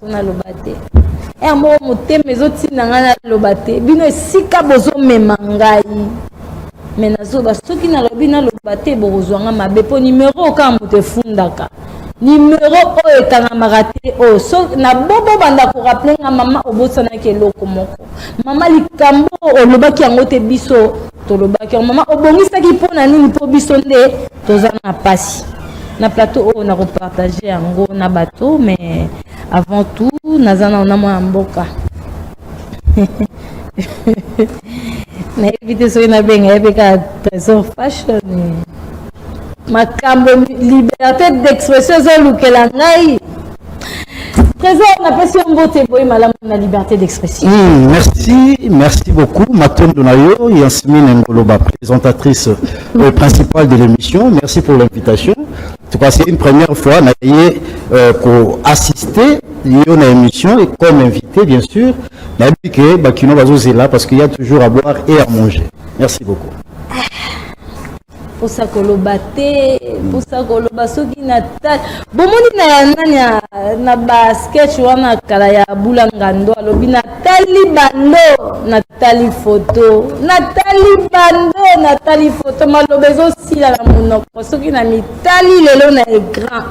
na lobate e mo motema ezotinda nga na lobate bino esika bozomema ngai me nazoba soki nalobi na lobate bokozwanga mabe mpo nimero okaa moto efundaka nimero oyo ekangamaka te oyo so na bobo banda koraple nga mama obosanaki eloko moko mama likambo olobaki yango te biso tolobaki mama obongisaki mpo na nini mpo biso nde toza na pasi na plateau oyo na kopartage yango na bato mais avant tout naza na mwana mboka nayebi te soki nabenga yebi ka trésor fashion makambo liberté d'expression ezolukela ngai trésor napesi yo mbote boyi malamu na liberté d'expression. Merci beaucoup Matondo Nayo Yasmine Ngoloba, présentatrice principale de l'émission. Merci pour l'invitation. En tout cas, c'est une première fois pour assister à une émission et comme invité, bien sûr. N'habitué, Bakino Bazozela parce qu'il y a toujours à boire et à manger. Merci beaucoup. Pour ça que le bâté, pour ça que le basoki natal. Bon, mon na basket, wana kala ya bula ngando, alobi natali bando, natali photo, natali photo, malobezo si la monoko, soki na mitali lelo na écran,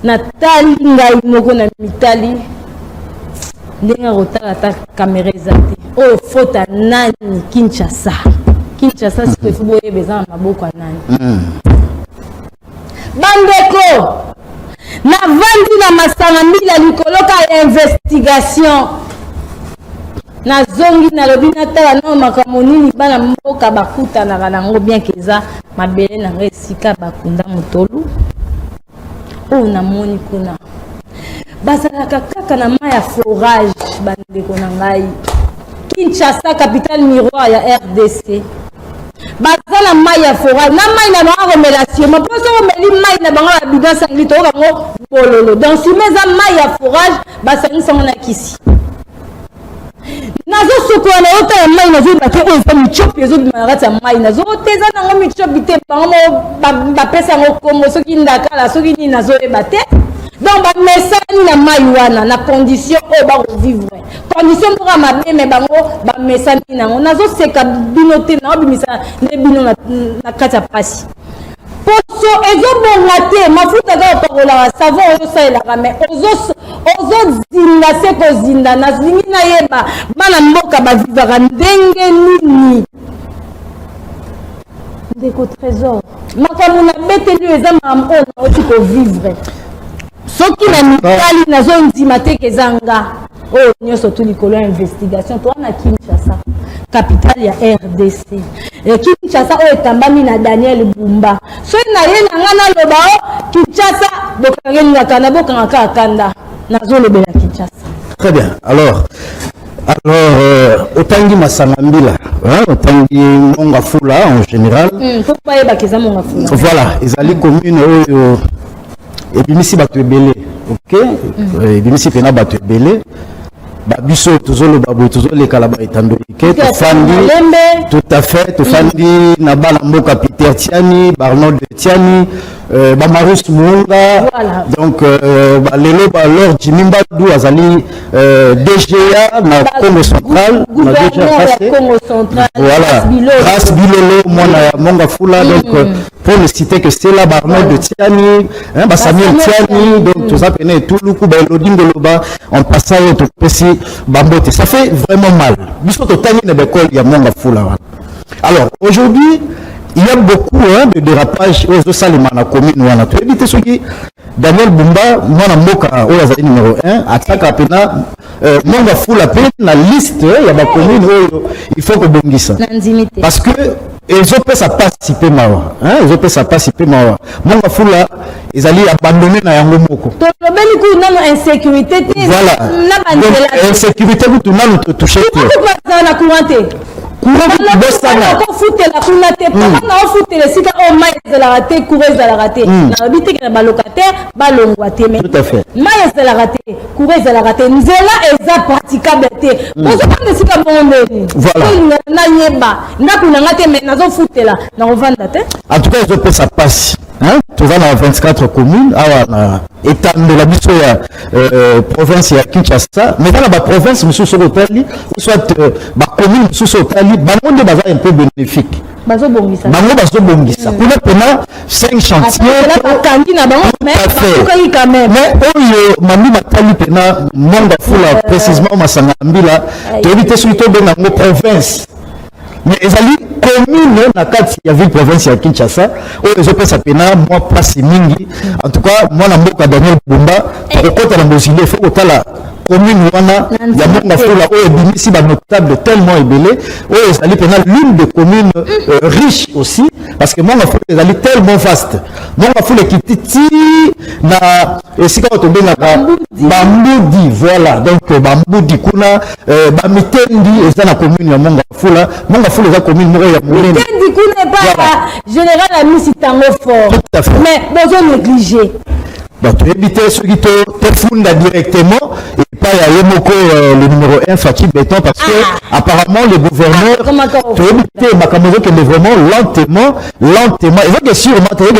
natali ngai moko na mitali. Ndenga rotala ta caméra ezate. Oh, photo nani Kinshasa. Kinshasa c'est faut boyer besoin maboko nani bandeko na vandi na masanga mila likoloka investigation na zongi na lobi na tala na makambo nini bana mboka bakuta na nango bien keza mabele na resika bakunda motolu o na moni kuna bazalaka kaka na maya forage bandeko na ngai Kinshasa capitale miroir ya RDC bazala maya forage na mai na bango remercier mo poso meli mai na bango la bidon sangli to bango bololo dans si meza maya forage basani sango na kisi nazo sukwa na ota ya mai nazo bake o fa michopi ezo bimarata mai nazo teza nango michopi te bango ba pesa ngo kombo soki ndakala soki ni nazo ebate donc ba message na mai wana na condition o ba vivre condition pour mabe me bango ba message nango nazo seka bino te na obimisa ne bino na kata pasi poso ezo bongate mafuta ga parola savon ozo sa la mais ozo zinga se ko zinda na zingi na yeba bana mboka ba vivra ndenge nini ndeko trésor makambo na beteli eza mambo na oti ko vivre soki na mitali nazo ndima te kezanga oh nyoso tu likolo investigation to na Kinshasa capitale ya RDC Kinshasa o etambami na Daniel Bumba so na ye na ngana loba o Kinshasa bokangeni na kana bokanga kanda nazo lobela Kinshasa. Très bien. Alors otangi masangambila otangi monga fula en général faut pas yeba keza monga fula voilà ezali commune oyo ebimisi bato ebele ok ebimisi pena bato ebele babiso tozolo babo tozole kala ba etandolike tofandi tout à fait tofandi na bala mboka Peter Tiani Barnard Tiani Bamarus Munga donc lelo ba Lord Jimimba Dou azali DGA na Congo central na déjà passé voilà grâce Bilolo mona ya monga fula donc pour ne citer que c'est la Barnard de Tiani ba Samuel Tiani donc tout ça peine tout le coup ba Lodingo Loba en passant au petit bambote ça fait vraiment mal biso to tani na bekol ya monga fula. Alors aujourd'hui il y a beaucoup de dérapages aux salima na commune wana to éviter ce qui Daniel Bumba mwana mboka oyo azali numéro 1 ataka pena monga fula pe na liste ya ba commune oyo il faut que bongisa parce que ils ont pas participer mawa ils ont pas participer mawa monga fula ezali abandonné na yango moko to lobeli ku na insécurité voilà na bandela insécurité ku tunalo to toucher ko na courante ko futela kuna te pana o futela sika o mai de la raté coureuse de la raté na bité que na locataire balongwa te mais tout à fait mai de la raté coureuse de la raté nzela eza praticable te bozo pas sika bonde voilà na yeba ndako na ngate mais nazo futela na revendre te en tout cas ils ont fait ça passe Tu vas dans 24 communes, étant de la biso province ya Kinshasa, mais dans la province, monsieur Sokotali, ou soit la commune, monsieur Sokotali, bango baza un peu bénéfique. Bango bazo bongisa. Pour le pena 5 chantiers. Mais mami matali pena monga fula précisément masanga mbila, to éviter surtout dans la province. Mais ezali commune na kati ya ville province ya Kinshasa oyo ezopesa pena moi place mingi. En tout cas moi na mboka Daniel Bumba kokota na mbosile faut kotala commune wana ya monga fula oyo bimisi ba notable tellement ebele oyo ezali pena l'une des communes riches aussi parce que monga fula ezali tellement vaste. Monga fula kititi na esika otobenga Bambudi, voilà. Donc Bambudi kuna Bamitendi eza na commune ya monga fula eza commune moko ya monene. Mitendi kuna pas général Amisi Tango fort. Mais besoin négliger. Donc tu évites ceux qui te fondent directement et pas y Yemoko le numéro 1 Fatih Béton parce que apparemment le gouverneur tu évites Bakamozo que vraiment lentement et donc sûrement tu es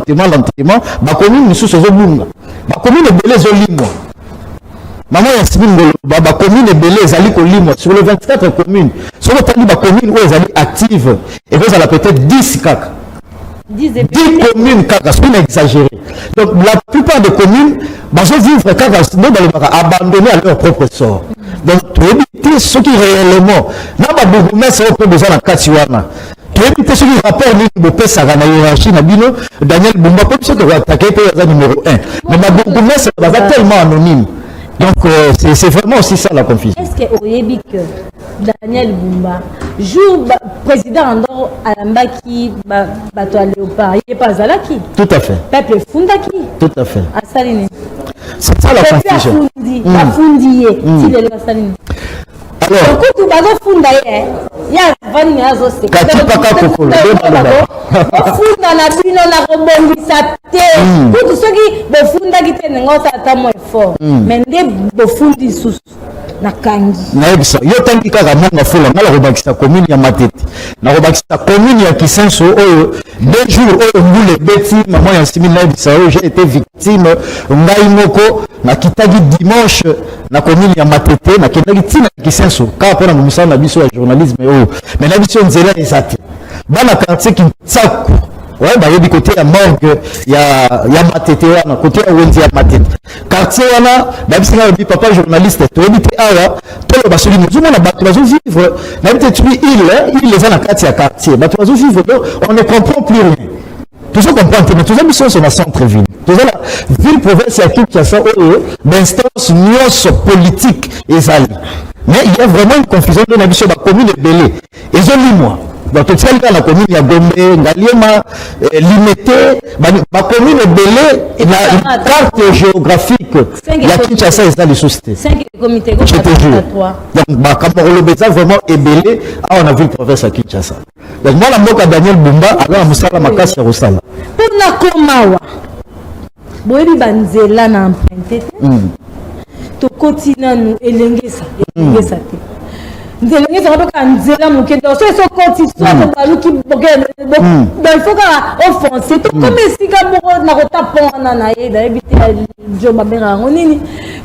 lentement ma commune sous ce bunga ma commune est belé zolimwa maman ya Sibingolo ba commune est belé zali kolimwa sur les 24 communes sur le tali ba commune où ezali active et vous allez peut-être 10 kaka 10 communes, c'est exagéré. Donc la plupart des communes, vivre abandonnés à leur propre sort. Donc tu évites ceux qui réellement, n'a pas beaucoup mais c'est au besoin de Katiwana. Tu évites ceux qui rapportent l'Union Sarah na hiérarchie na bino Daniel Bumba comme ça doit attaquer le numéro 1. Mais ma beaucoup mais c'est tellement anonyme. Donc c'est vraiment aussi ça la confusion. Est-ce que Oyebi que Daniel Bumba joue président Andor Alambaki Bato Léopard, il n'est pas Zalaki? Tout à fait. Peuple Fundaki? Tout à fait. Asaline. C'est ça la confusion. Afundiye. Si le Asaline. Alors, tu vas funda ya vani nazo se. Katipaka kokolo. Funda na bino na kobongisa te. Kutu soki bofunda kitene ngosa atamo effort. Mais nde bofundi susu na kangi. Na ebisa yo tangi kaka monga fula ngala kobakisa commune ya Matete. Na kobakisa commune ya Kisenso oyo 2 jours oyo mbule beti maman ya Simi na ebisa oyo j'ai été victime ngai moko na kitagi dimanche na commune ya Matete na kitagi tina Kisenso ka pona musala na biso ya journalisme oyo mais na biso nzela ezate bana quartier ki tsaku ouais bah yebi côté ya morgue ya Matete wana côté ya Wenzi ya Matete quartier wana na biso na papa journaliste to ebite awa to ba soli nous na bato bazo vivre na bite tu il les a na quartier ya quartier bato bazo vivre donc on ne comprend plus rien. Tout ça comprend mais tout ça mission sur la centre-ville. Tout ça la ville province ya Kinshasa d'instance nyonso politique ezali. Mais il y a vraiment une confusion de la mission de la commune de Belé. Et je dis moi, dans toute celle dans la commune, il y a Gombe, Ngaliema, Limité, ma commune de Belé, il y a une carte géographique. Il y a Kinshasa et ça les sociétés. 5 comités. Je te jure. Donc, quand on le béza vraiment est Belé, on a vu le province à Kinshasa. Donc, moi, la moka Daniel Bumba, alors, Moussala Makasi et Rosala. Pour la Komawa, Boebi Banzela n'a emprunté. To kotina nu elengesa te ndelengesa ko nzela mukendo so koti so ko baluki bogele il faut ka offenser to comme sika boko na kotapona na yeda ebite jo mabera ngonini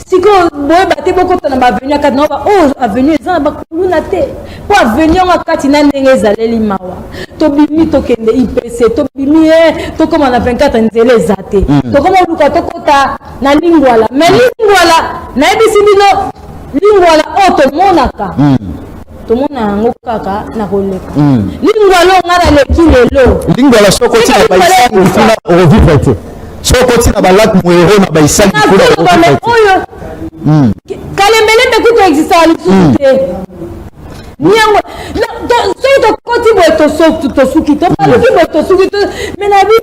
siko boye bate boko to na avenue ka na ba avenue za ba kuluna te po avenue ngakati na ndengeza leli mawa to bimi to kende IPC to bimi to comme na 24 nzela ezate to comme luka to kota na lingwala mais lingwala na ebisi bino lingwala oto monaka tomona yango kaka na koleka lingwala ngara leki lelo lingwala soko tina baisangi kuna revivre te soko tina balak muero na baisangi kuna revivre te kalembele bekuto existe ali te niango to koti boto to suki to paluki boto suki to menabi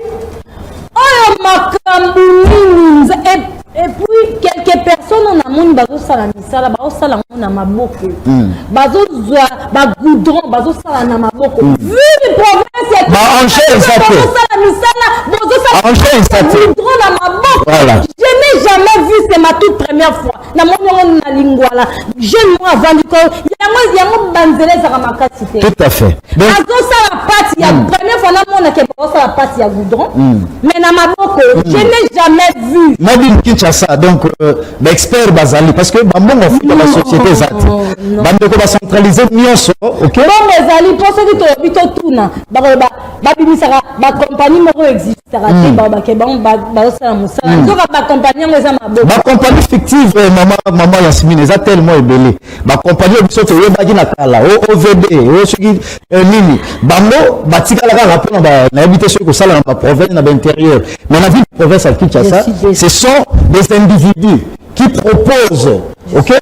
oyo makambu nini et puis quelques personnes on a mon bazo sala misala ba sala on a maboko bazozwa bagoudron bazosala na maboko vu les provinces bazosala goudron na maboko je n'ai jamais vu c'est ma toute première fois na moni na lingwala jeune moi avandi ko yango banzela ezaka makasi te tout à fait azosala pati ya première fois na mona ke bazosala pati ya goudron mais na maboko je n'ai jamais vu Nabi Kinshasa donc expert bazali parce que bambongo futa la société zati bandeko ba centraliser nyonso OK bon ezali pour ceux qui to bito tuna ba bimisaka ba compagnie moko existera te ba ke ba sala musala donc ba compagnie ngo za maboko ba compagnie fictive maman Yasmine eza tellement ebele ba compagnie biso to yebaki na kala OVD o soki nini bango batikala kaka mpona na habité soki kosala na ba province na ba intérieur mais la ville province à Kinshasa ce sont des individus qui proposent OK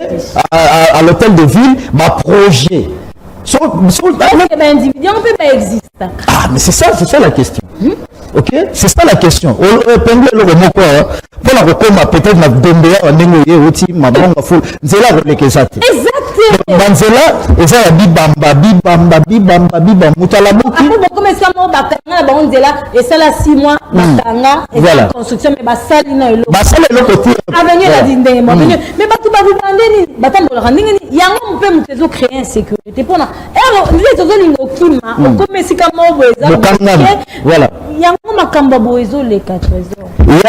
à l'hôtel de ville ma projet individu on peut pas exister mais c'est ça la question OK c'est ça la question pengwe le moko pour la rekoma peut-être na dombeya ndenge ye oti mabonga ful nzela kolekeza te exactement banzela eza ya bibamba mutala moki ako comme ça mo bakanga ba nzela et ça la 6 mois bakanga et la construction mais basali na elo côté avenir la dinde mo mais batu ba vivandeni batambola ndenge ni yango mpe mutezo créer insécurité pona les autres lingo kima comme si comme voilà yango makamba boezo les 4 trésors il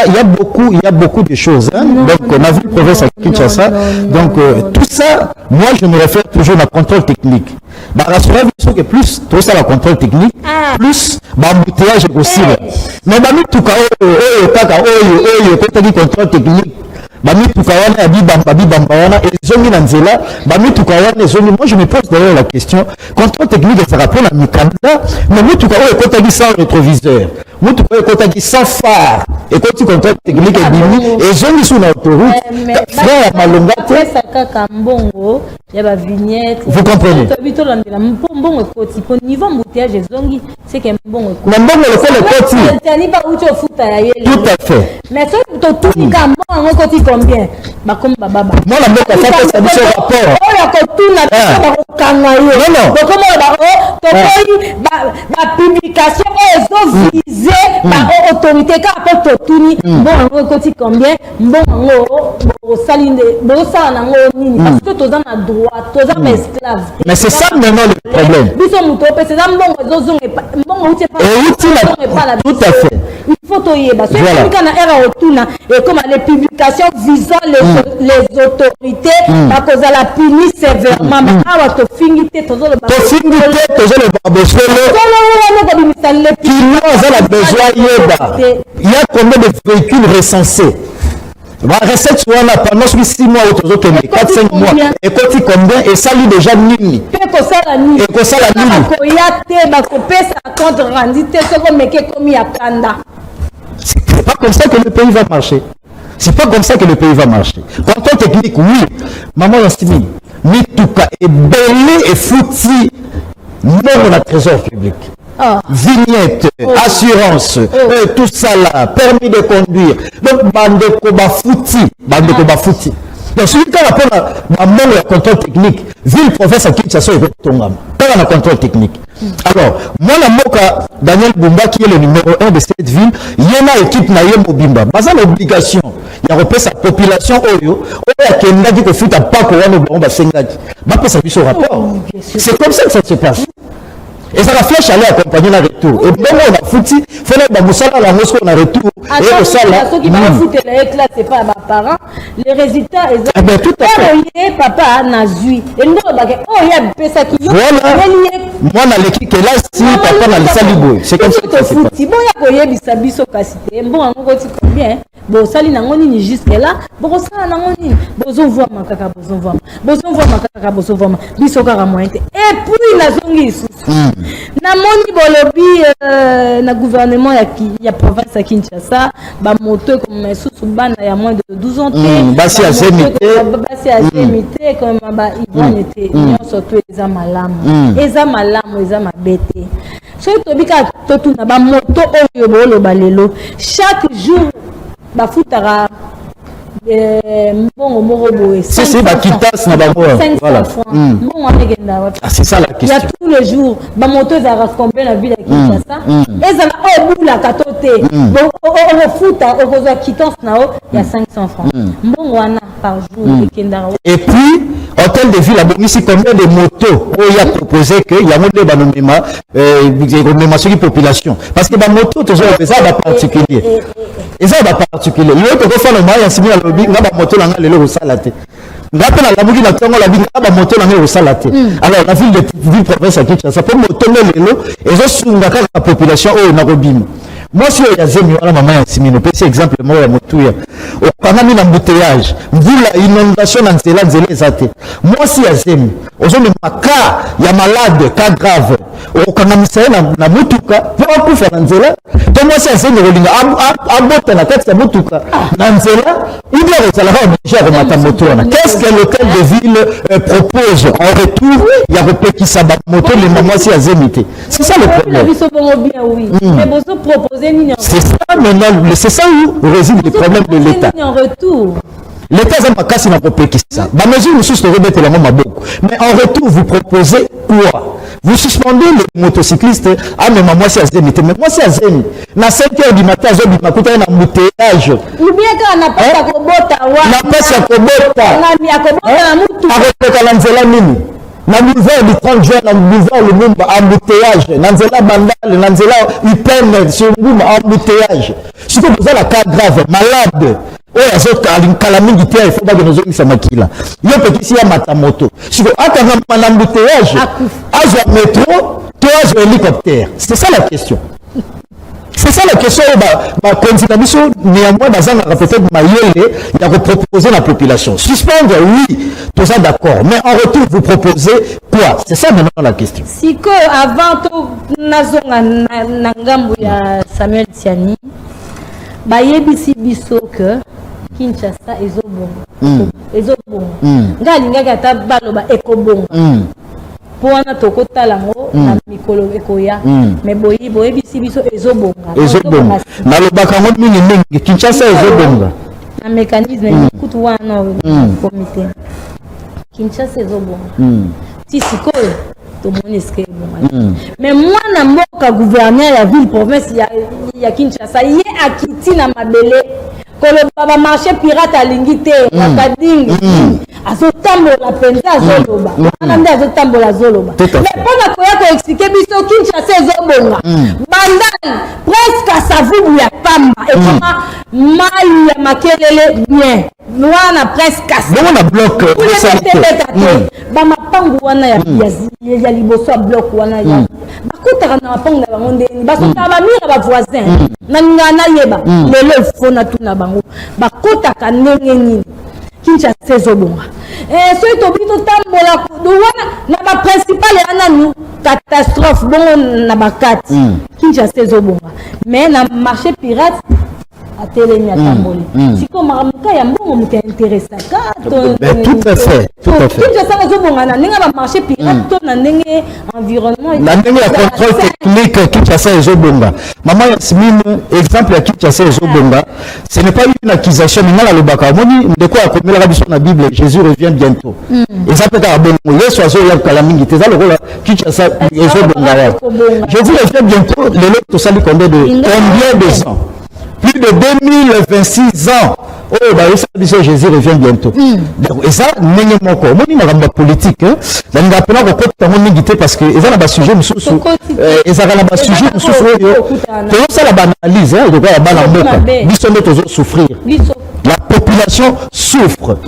y a beaucoup de choses donc on a vu le province à Kinshasa donc tout ça moi je me réfère toujours à contrôle technique bah rassurez vous que plus tout ça la contrôle technique plus embouteillage aussi mais bah tout cas contrôle technique bamituka wana ya bibamba wana ezongi na nzela bamituka wana ezongi moi je me pose d'ailleurs la question contrôle technique ça rappelle à mikanda mais mituka oyo ekotaki sans rétroviseur mituka oyo ekotaki sans phare ekoti contrôle technique ebimi ezongi sur la autoroute frère ya malonga te kaka mbongo ya ba vignette vous comprenez tobito landela mbongo ekoti po niveau embouteillage ezongi c'est que mbongo ekoti na mbongo le ekoti tani ba ucho futa ya yele tout à fait mais so to tout ka mbongo ekoti combien bakomi bababa moi la mbongo afata sa biso rapport oyo kotuna bakokanga yo bokomo tokoyi ba publication oyo ezovise ba autorité ka po totuni mbongo ekoti combien mbongo osalinde bosala nango nini parce que toza na droit toza ma esclave mais c'est ça maintenant le problème biso muto pese za mbongo ezozonga mbongo uti pas tout à fait il faut toyeba so ka na era otuna et comme les publications visant les autorités bakozala puni sévèrement mais awa tofingi te tozoloba bosolo kilo a besoin yeba il y a combien de véhicules recensés recette wana pendant 6 mois ou 4-5 mois ekoti combien et ça lui déjà nini ekosala nini koya te bakopesa compte rendu te soko meke komi ya kanda c'est pas comme ça que le pays va marcher. C'est pas comme ça que le pays va marcher. Contrôle technique, oui. Maman Yastimi, Mituka est belé et fouti. Non, la trésor public. Vignette, assurance, tout ça là, permis de conduire. Donc, bandeko ba fouti. Donc, celui qui a rapport à contrôle technique, ville province à Kinshasa et Tongam, quand on a contrôle technique. Alors, moi, la moka Daniel Bumba, qui est le numéro 1 de cette ville, il y a une équipe Naïm Bimba. Basa l'obligation, il y a repris sa population, c'est comme ça que ça se passe. Et ça va flèche aller accompagner la retour. Et bon, on a foutu, il faut que la mosquée on a retour. Et ça là, ceux qui vont foutre les éclats, c'est pas mes parents. Les résultats, eh bien, tout à fait. Papa n'a zui. Et nous, oh, il y a des ça qui voilà. Moi, dans l'équipe là, si papa n'a le salibou, c'est comme ça que ça se passe. Bon, il y a des sabiso cassité. Bon, on va dire combien. Bon, ça, il y a un jusque là. Bon, ça, il y a un besoin voir ma caca, besoin voir ma caca, besoin voir ma biso cara mointe. Et puis, la zongi na moni bolobi na gouvernement ya province ya Kinshasa ba moto comme sous bana ya moins de 12 ans basi ya zemité comme ba Ivoine était nyonso to eza malamu eza mabete so tobika totuna ba moto oyo boloba lelo chaque jour ba futara mbongo moko boye c'est bakitas na bango voilà mbongo amekenda wapi c'est ça la question. Il y a tous les jours bamoto ezalaka combien na ville ya Kinshasa ezala obulaka to te okofuta okozwa quittance na o ya 500 francs mbongo wana par jour ekendaka. Et puis hôtel de ville abongisi combien de motos oyo a proposé que yango nde banomema ekomema soki population parce que bamoto tozoa eza baparticulier eza baparticulier lelo tokofana maya ya simi alobi nga bamoto na nga lelo kosala te nga mpe nalamuki na ntongo labi nga bamoto na nga ekosala te. Alors la ville province ya Kinshasa mpo moto nde lelo ezosunga kaka la population oyo nakobima mwasi oyo ya zemi wana mama ya simino pesi exemple moko ya motuya okangami na mbuteyage mvula inondation na nzela eza te mwasi ya zemi ozomema ka ya malade ka grave okangamisa ye na mutuka mpo akufa na nzela to mwasi ya zemi kolinga abota na kati ya mutuka na nzela ili akozalaka oblige ya komata moto wana. Qu'est-ce que l'hôtel de ville propose en retour ya kopekisa bamoto lema mwasi ya zemi te? C'est ça le problème. C'est ça maintenant, c'est ça où réside le problème de l'État. L'État a pas cassé ma ça. Ma mesure nous soucie de remettre la main à beaucoup. Mais en retour, vous proposez quoi? Vous suspendez les motocyclistes à même moi c'est Azemi. Mais moi c'est Azemi. Na 5h du matin, je dis ma coûte un embouteillage. Ou bien qu'on n'a pas à Kobota. Na pas à Kobota. On a mis à Kobota à Moutou. Avec la Nzela Mini. Na boulevard du 30 juin, na boulevard le monde embouteillage. Na Nzela Bandal, na Nzela Upen, sur le monde embouteillage. Si vous avez la cas grave, malade. oyo azokala mingi te il faut bage nozongisa makila yo peki si ya matamoto siko akangama na embouteillage azwa métro to azwa hélicoptère. C'est ça la question. C'est ça la question. Candidat biso néanmoins bazanga peut-être mayele ya proposer la population. Suspendre oui, tout ça d'accord, mais en retour vous proposez quoi? C'est ça maintenant la question. Siko avant to nazonga na ngambo ya Samuel Tiani bayebisi biso que Kinshasa ezobonga ngalingaka ata baloba ekobonga po wana tokotala ngo na mikolo ekoya mais boyebisi biso ezobonga nalobaka ngo mingi Kinshasa ezobonga na mécanisme kutu wana comité Kinshasa ezobonga ti sikoyo tomoni eske ebonga mais mwana mboka gouverneur ya ville province ya Kinshasa ye akiti na mabele koloba ba marché pirate alingi te akadingi azotambola penza azoloba wana nde azotambola azoloba mais mpona koya koexplike biso Kinshasa ezobonga bandani presque savubu ya pamba ekoma mai ya makelele bien wana presque bongo na bloc bamapangu wana ya liboso ya bloc wana ya bakotaka na mapangu na bango ndeni basotaka bamira bavoisin na ningaa nayeba lelo efona tuna bango bakotaka ndenge nini Kinshasa ezobonga soki tobi totambola wana na baprincipale wana catastrophe bongo na bakati Kinshasa ezobonga mais na marché pirate atelemi atamboli siko maramuka ya mbongo mutu interesaka tout à fait Kinshasa ezobonga na ndenge ba marché pirate to na ndenge environnement na ndenge ya contrôle technique Kinshasa ezobonga mama Yasmine exemple ya Kinshasa ezobonga ce n'est pas une accusation mais la lobaka moni ndeko akomela biso na Bible Jésus revient bientôt et ça peut être bongo yeso azo ya kala mingi teza lokola Kinshasa ezobonga Jésus revient bientôt le lot to sali combien de ans plus de 2026 ans. Oh, bah, Jésus revient bientôt. Et ça, n'est pas encore. Moi, je suis politique. Je suis appelé à côté parce que ils ont un sujet, ils ont un sujet, ils ont une analyse, ils ont souffrir. La population souffre.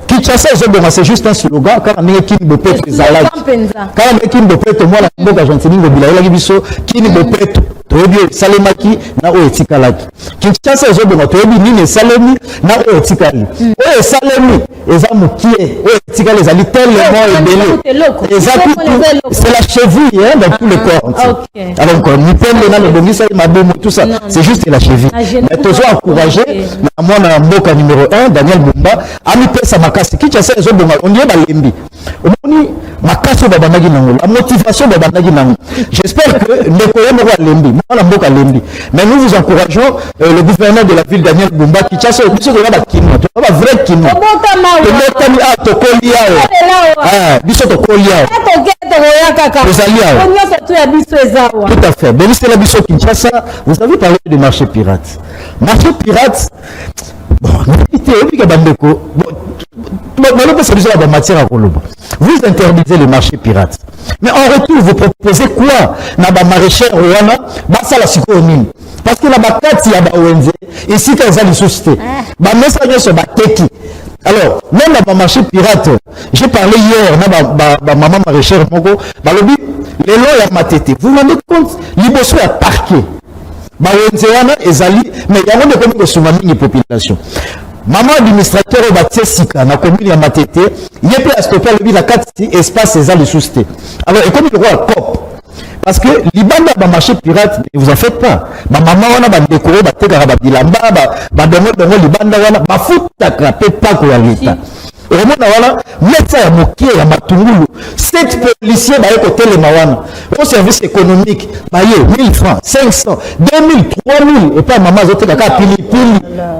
Kinshasa, c'est juste un slogan. Quand on est qui ne peut pas zalak. Quand on est qui ne peut pas moi la boka gentini ngobila la biso qui ne peut pas toyebi salemaki na o etikalaki. Kinshasa ezobonga toyebi nini salemi na o etikali. O salemi eza mukie o etikali ezali tellement ebele. C'est la cheville hein, dans tout le corps. Alors ni pembe na le bongisa mabomo tout ça, c'est juste la cheville. Mais toujours encourager na mwana mboka numéro 1 Daniel Bumba ami pesa makasi Kinshasa ezobonga on dit balembi omoni makaso babandaki nango la motivation babandaki nango. J'espère que Ndekoya moko alembi mwana mboka alembi, mais nous vous encourageons le gouverneur de la ville Daniel Bumba qui chasse biso ko ba kino to ba vrai kino tobotami a tokoli awo biso tokoli awo ozali awo tout à fait. Bénissez la biso Kinshasa. Vous avez parlé de marché pirate. Marché pirate, bon, vous interdisez le marché pirate. Mais en retour, vous proposez quoi? Naba maraîcher Rwanda, basa la sikoomine. Parce que la bakati ya ba ONG, ici quand ils ont les sociétés, ba message sur ba teki. Alors, même dans le marché pirate, j'ai parlé hier, ma maman maraîchère, les lois à ma tête. Vous vous rendez compte, l'Ibosso a parqué. Mais il y a des communes qui sont une population. Maman administrateur au bâtiment Sika, na commune à ma tête, il y a plus à stopper le 4 espaces et les sous-stés. Alors, et comme il y a COP, parce que l'Ibanda va marché pirate, ne vous en faites pas. Ma maman va décorer, va téléra, va dilamba, va donner l'Ibanda, va foutre ta crapée, pas quoi l'État. Et vraiment, voilà, mettre ça à moquer, à matungulu. 7 policiers, bah, côté les mawana. Au service économique, bah, 1000 francs, 500, 2000, 3000, et pas maman, zoté, kaka, pili.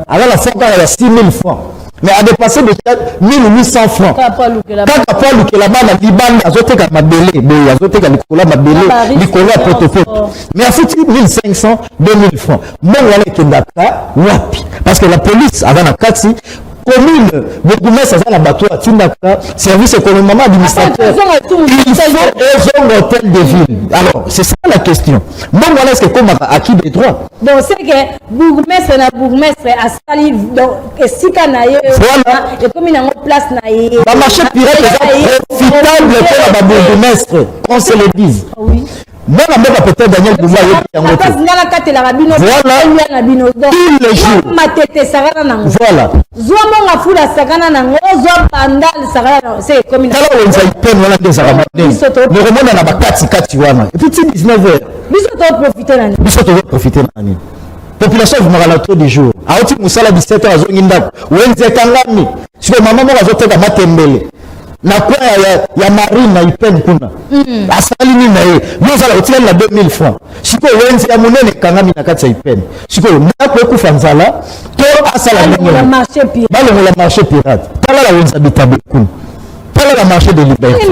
Alors, la fin, il y a 6000 francs. Mais à dépasser de 1800 francs. Kaka, pas louké là-bas, la Libanda, zoté, kaka, mabélé, boya, zoté, kaka, Nicolas, mabélé, Nicolas, potopote. Mais à foutu, 1500, 2000 francs. Bon, voilà, Kendaka, wapi. Parce que la police, avant la 4, commune, beaucoup de ça la bateau à Tindaka, service économiquement administrateur. Ils sont un hôtel de ville. Alors, c'est ça la question. Moi, voilà, est-ce que comme à qui des droits? Donc, c'est que bourgmestre na bourgmestre à Sali, donc, et si Kanaye, et comme il y a une place naïe. Le marché pirate est profitable pour la bourgmestre, qu'on se le dise. Oui. Moi, la même peut-être Daniel Bumba voilà. Tous les jours. Voilà. Population vous trop des jours. A oti musala 17 ans azonginda. Wenze kangami. Sio mama moko azoteka matembele. Na kwa ya marine na ipeni kuna. Asali ni na ye. Nozala otila na 2000 francs. Siko wenze ya munene kangami na kati ya ipeni. Siko na kwa kufanzala to asala ni la marché pirate. Balo la marché pirate. Tala la wenze bitabe kuna. Tala la marché de liberté.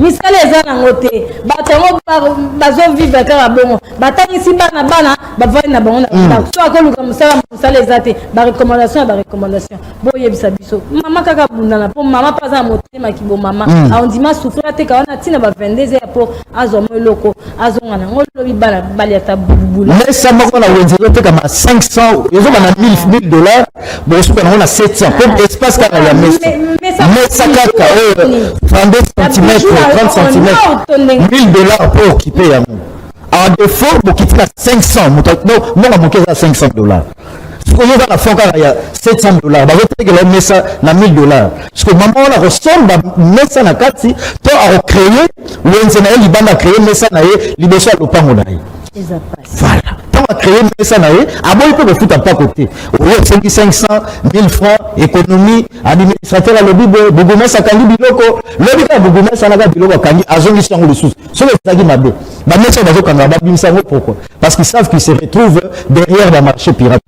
Misale ezana ngote. Batango bazo vivre kaka bongo. Batangi si bana ba vai na bango na. So akoluka musala ezate ba recommandation. Boye bisa biso. Mama kaka bundana po mama paza motema kibo mama. On dit ma souffrir te ka wana tina ba 22 pour azo mo loko azonga na ngolo bibala bali ata bubula. Mais ça moko na wenze te ka 500, yozo na $1000. Bo so kana na 700 pour espace ka ya mesa. Mais kaka 32 cm, 30 cm, $1000 pour occuper ya mo. En défaut, vous quittez à 500. Non, on a manqué à $500. Si vous avez la fonds, il y a $700. Vous avez mis ça à $1000. Parce que maman, on a ressemble à mettre ça dans la carte, tu as créé, ou on a créé, mais ça n'a pas le pan. Voilà. On a créé, mais ça n'a pas bon, il peut le foutre à pas côté. Au lieu de 500, 1000 francs, économie, administrateur à l'objet, Bougoumès à Kandi Biloko, l'objet à Bougoumès à la Biloko, Kandi, à Zongi Sango le sous. Sur le Tagi Mabé. Mais ça va se pourquoi? Parce qu'ils savent qu'ils se retrouvent derrière le marché pirate.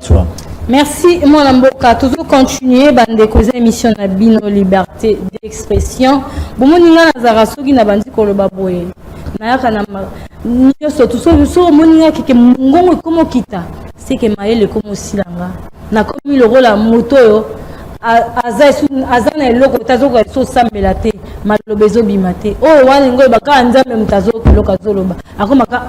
Merci, mon amboka. Toujours continuer, bande cause émission na bino liberté d'expression. Bon, mon inga na zarasogi na bandi koloba boye. Na yaka na nyoso tout moninga kike mungongo komo kita. C'est que maele komo silanga. Na komi le rôle la moto yo. Azana eloko tazoka so sambelate malobezo bimate. Oh wani ngoy baka nzambe mtazoka loka zoloba. Akomaka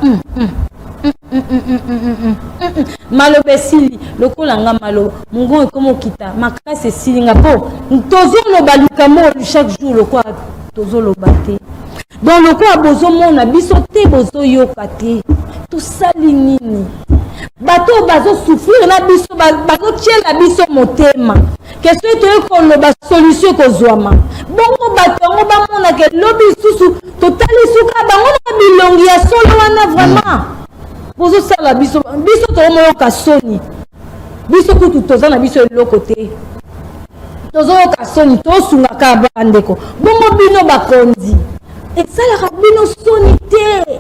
malobesili lokolanga malo mungo ekomo kita makase silinga po tozoloba likamo chaque jour lokwa tozoloba te donc lokwa bozomona biso te bozoyoka te tosali nini bato bazo souffrir na biso bazo tiela biso motema question to ekoloba solution kozwama bongo bato yango bamona ke lobi susu totali suka bango na bilongi ya solo wana vraiment bozo sala biso to moyo kasoni biso kutu tozana biso eloko te tozoyoka soni tosungaka bandeko bongo bino bakonzi esalaka bino soni te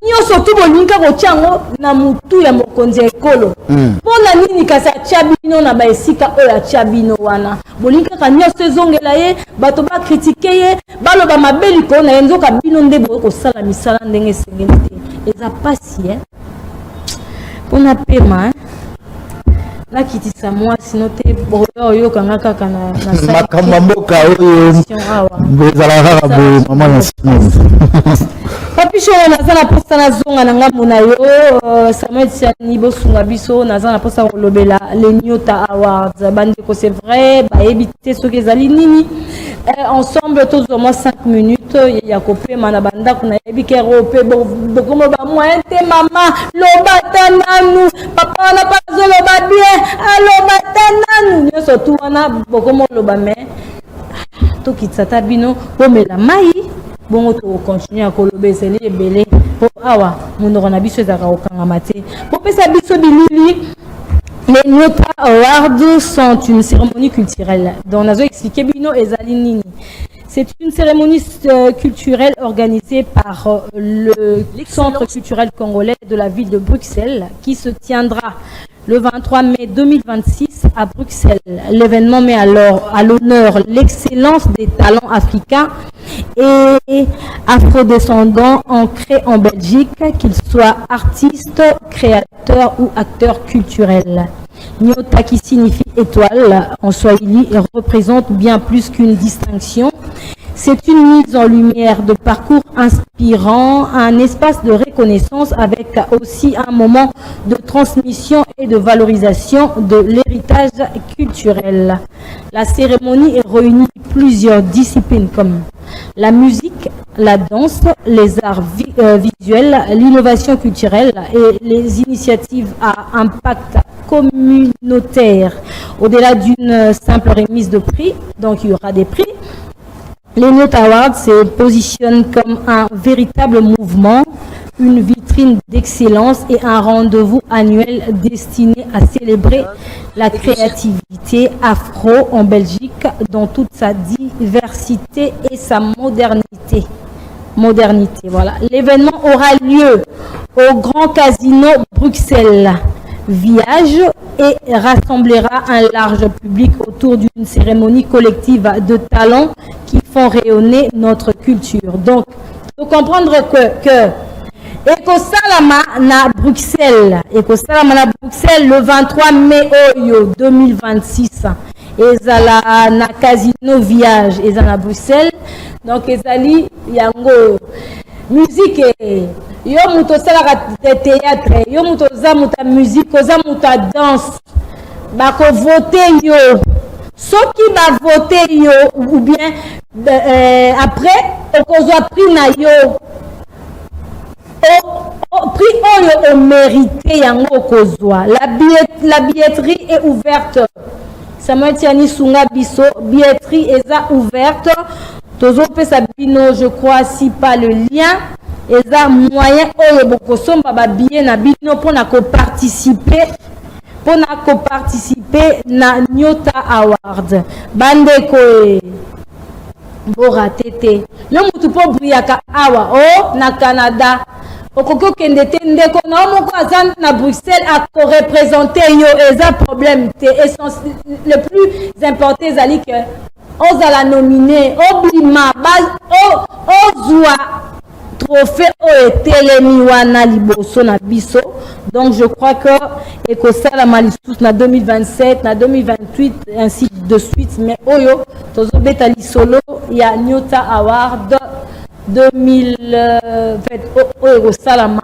nyonso tu bolinga kotia yango na mutu ya mokonzi ya ekolo mpona nini kasi atia bino na baesika oyo atia bino wana bolingaka nyonso ezongela ye bato bakritike ye baloba mabe likolo na ye nzoka bino nde boye kosala misala ndenge esengeli te eza pasi mpona pema nakitisa mwasi no te boyo oyokanga kaka na makambo ya mboka oyo ezalaka kaka boye mama na semaine papicho naza na posta nazonga na ngambo na yo Samuel Tiani bosunga biso naza na posta kolobela les Nyota Awards bandeko c'est vrai bayebi te soki ezali nini ensemble tozoma 5 minutes ya kopema na bandako na yebi kero pe bokomo ba moyen te mama lobata nanu papa wana pazo loba bien alobata nanu nyonso tu wana bokomo loba me tokitisa bino bomela mai bongo to continue à kolobe ezeli ebele po awa monoko na biso ezaka kokangama te po pesa biso bilili. Les Nyota Awards sont une cérémonie culturelle dont on a expliqué bino ezali nini. C'est une cérémonie culturelle organisée par le Centre culturel congolais de la ville de Bruxelles qui se tiendra le 23 mai 2026 à Bruxelles. L'événement met alors à l'honneur l'excellence des talents africains et afrodescendants ancrés en Belgique, qu'ils soient artistes, créateurs ou acteurs culturels. Nyota, qui signifie étoile en swahili, représente bien plus qu'une distinction. C'est une mise en lumière de parcours inspirant, un espace de reconnaissance avec aussi un moment de transmission et de valorisation de l'héritage culturel. La cérémonie réunit plusieurs disciplines comme la musique, la danse, les arts visuels, l'innovation culturelle et les initiatives à impact communautaire. Au-delà d'une simple remise de prix, donc il y aura des prix, les Nyota Awards se positionnent comme un véritable mouvement, une vitrine d'excellence et un rendez-vous annuel destiné à célébrer la créativité afro en Belgique dans toute sa diversité et sa modernité. Voilà. L'événement aura lieu au Grand Casino Bruxelles Viage et rassemblera un large public autour d'une cérémonie collective de talents qui font rayonner notre culture. Donc, il faut comprendre que Ekosalama na Bruxelles le 23 mai 2026 ezala na Casino Viage ezala na Bruxelles. Donc ezali yango musique yo muto salaka théâtre yo muto za muta musique oza muta danse bako voter yo soki ba voter yo ou bien après okozwa prix na yo prix oyo o mérité yango okozwa. La billetterie est ouverte. Samuel Tiani sunga biso billetterie est ouverte. Tozo pesa bino, je crois si pas le lien eza moyen oyo bokosomba ba billet na bino pona ko participer na Nyota Award. Bandeko bora tete yo mutu po briaka awa na Canada okoko kende te ndeko na moko aza na Bruxelles a ko représenter yo eza problème te le plus important ezali que ozala nominé obima ozwa trophée o etelemi wana liboso na biso. Donc je crois que ekosalama lisusu na 2027 na 2028 ainsi de suite, mais oyo tozobeta lisolo ya Nyota Award 2020 oyo salama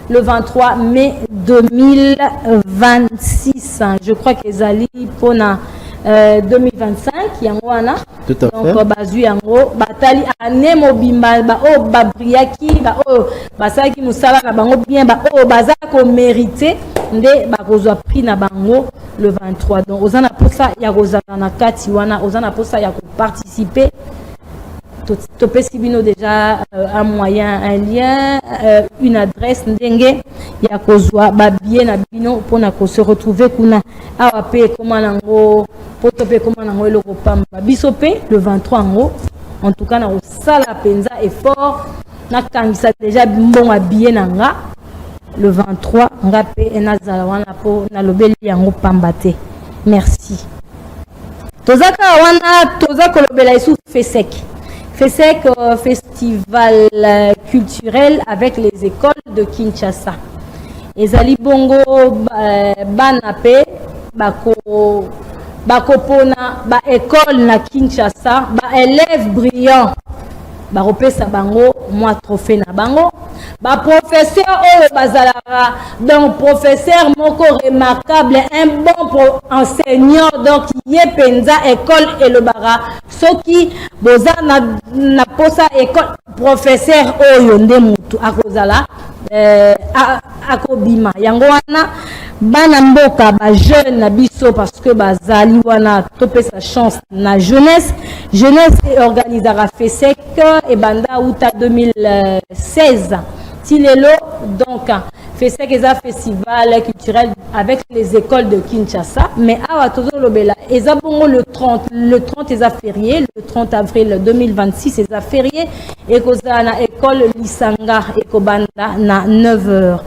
le 23 mai 2026. Je crois que ezali pona 2025 yango wana. Donc bazui yango batali ane mobimba ba o babriaki ba o basaki musala na bango bien ba o bazaka ko mériter nde bakozwa prix na bango le 23. Donc ozana posa ya kozala na kati wana ozana posa ya ko participer Topesibino déjà un moyen, un lien, une adresse, ndenge ya kozwa ba bien na bino pour se retrouver kuna awa pe comment nango pour topé comment nango le kopamba biso pe le 23 en en tout cas na sala penza effort na kangisa déjà bon habillé nanga le 23 nga pe enazala wana po na lobeli yango pambate. Merci. Tozaka wana tozaka lobela isu FESEC. FESEC, festival culturel avec les écoles de Kinshasa. Ezali bongo banape bakopona ba école na Kinshasa, ba élèves brillants. Baropesa bango moi trophée na bango. Ba professeur oyo bazalara, donc professeur moko remarquable, un bon enseignant, donc yé penza école et le bara soki boza na posa école professeur oyo nde mutu akozala akobima yango wana bana mboka ba jeune na biso parce que bazali wana topesa chance na jeunesse et organisera FESEC et banda uta 2016 Tilelo, donc, FESEC est un festival culturel avec les écoles de Kinshasa. Mais à Tozolobela, le 30 est férié, le 30 avril 2026 est férié, et Kozana école Lisanga et Kobanda na 9h.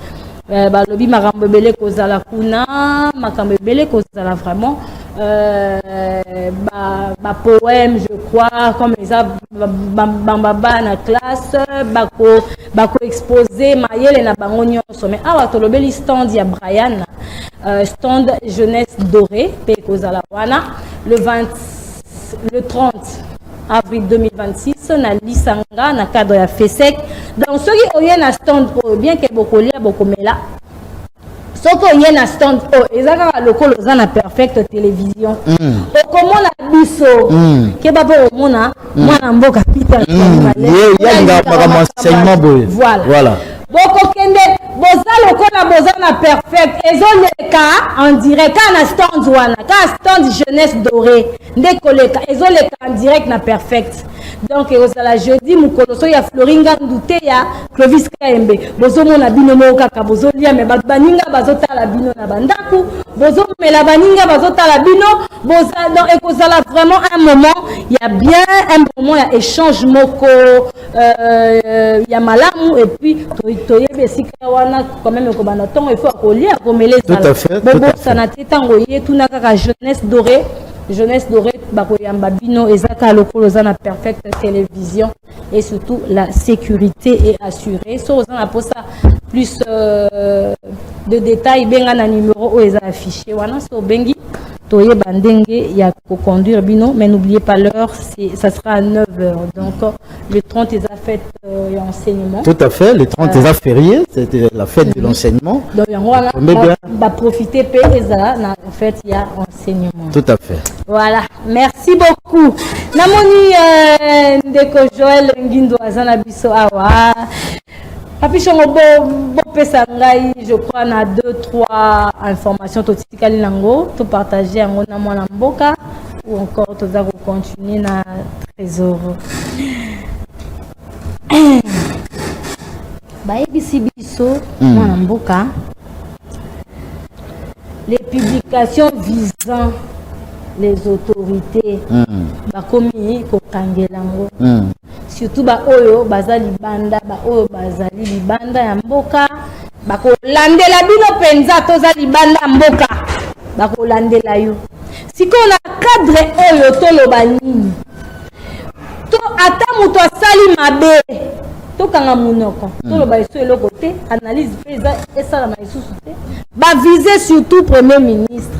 Balobi Marambele Kozala Kuna, Makambele Kozala vraiment. Poème je crois comme les bambaba na classe bako exposé mayele na bango nyonso mais awa tolobeli stand ya Brian stand jeunesse dorée pe kozala wana le 30 avril 2026 na Lisanga na cadre ya FESEC donc ceux qui oyen na stand bien que bokolia bokomela soko yena stand ezaka lokolo zana perfect télévision okomona biso ke baba omona mwana mboka Peter yanga maka enseignement boy voilà boko kende boza lokola boza na perfect ezoleka en direct na stand wana ka stand jeunesse dorée nde koleka ezoleka en direct na perfect. Donc ozala jeudi mukoloso ya Floringa ndute ya Clovis Kaembe bozo mona bino mokaka bozo lia me baninga bazotala bino na bandaku bozo mela baninga bazotala bino boza donc ekozala vraiment un moment il y a bien un moment ya échange moko ya malamu et puis toyebe sika wana quand même ko bana tongo il faut kolia komele zala bobo sana tetango ye tuna kaka jeunesse dorée bakoyamba bino ezaka lokolo zana perfect télévision et surtout la sécurité est assurée so ozana posa plus de détails benga na numéro est affiché wana so bengi toye bandenge ya ko conduire bino mais n'oubliez pas l'heure ça sera à 9h donc le 30 est la fête et enseignement tout à fait le 30 est férié c'était la fête de l'enseignement donc voilà va profiter pe ezala na fête il y a enseignement tout à fait voilà merci beaucoup namoni ndeko Joël Ngindo azana biso awa Papi Chongo bo pesa ngai je crois na 2-3 informations totikali nango to partager yango na mwana mboka ou encore toza ko continuer na trésor bayebisi biso mwana mboka les publications visant les autorités bakomi kokangelango surtout ba oyo bazali banda ba oyo bazali libanda ya mboka bakolandela bino penza tozali banda mboka bakolandela yo siko na cadre oyo toloba nini to ata muto asali mabe tokanga munoko toloba eso eloko te analyse pesa esala ma isusu te ba viser surtout premier ministre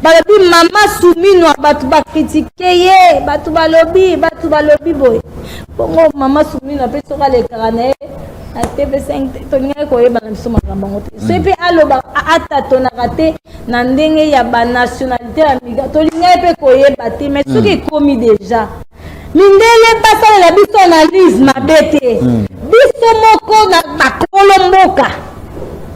balobi mama Soumino batu ba critiquer ye batu balobi boy bongo mama Soumino pe soka le karane a TV5 toninga ko yeba na biso makambo ngote so pe aloba atato na raté na ndenge ya ba nationalité ya miga tolinga pe ko yeba te mais soki komi déjà mindele pasala la biso analyse mabete biso moko na bakolo mboka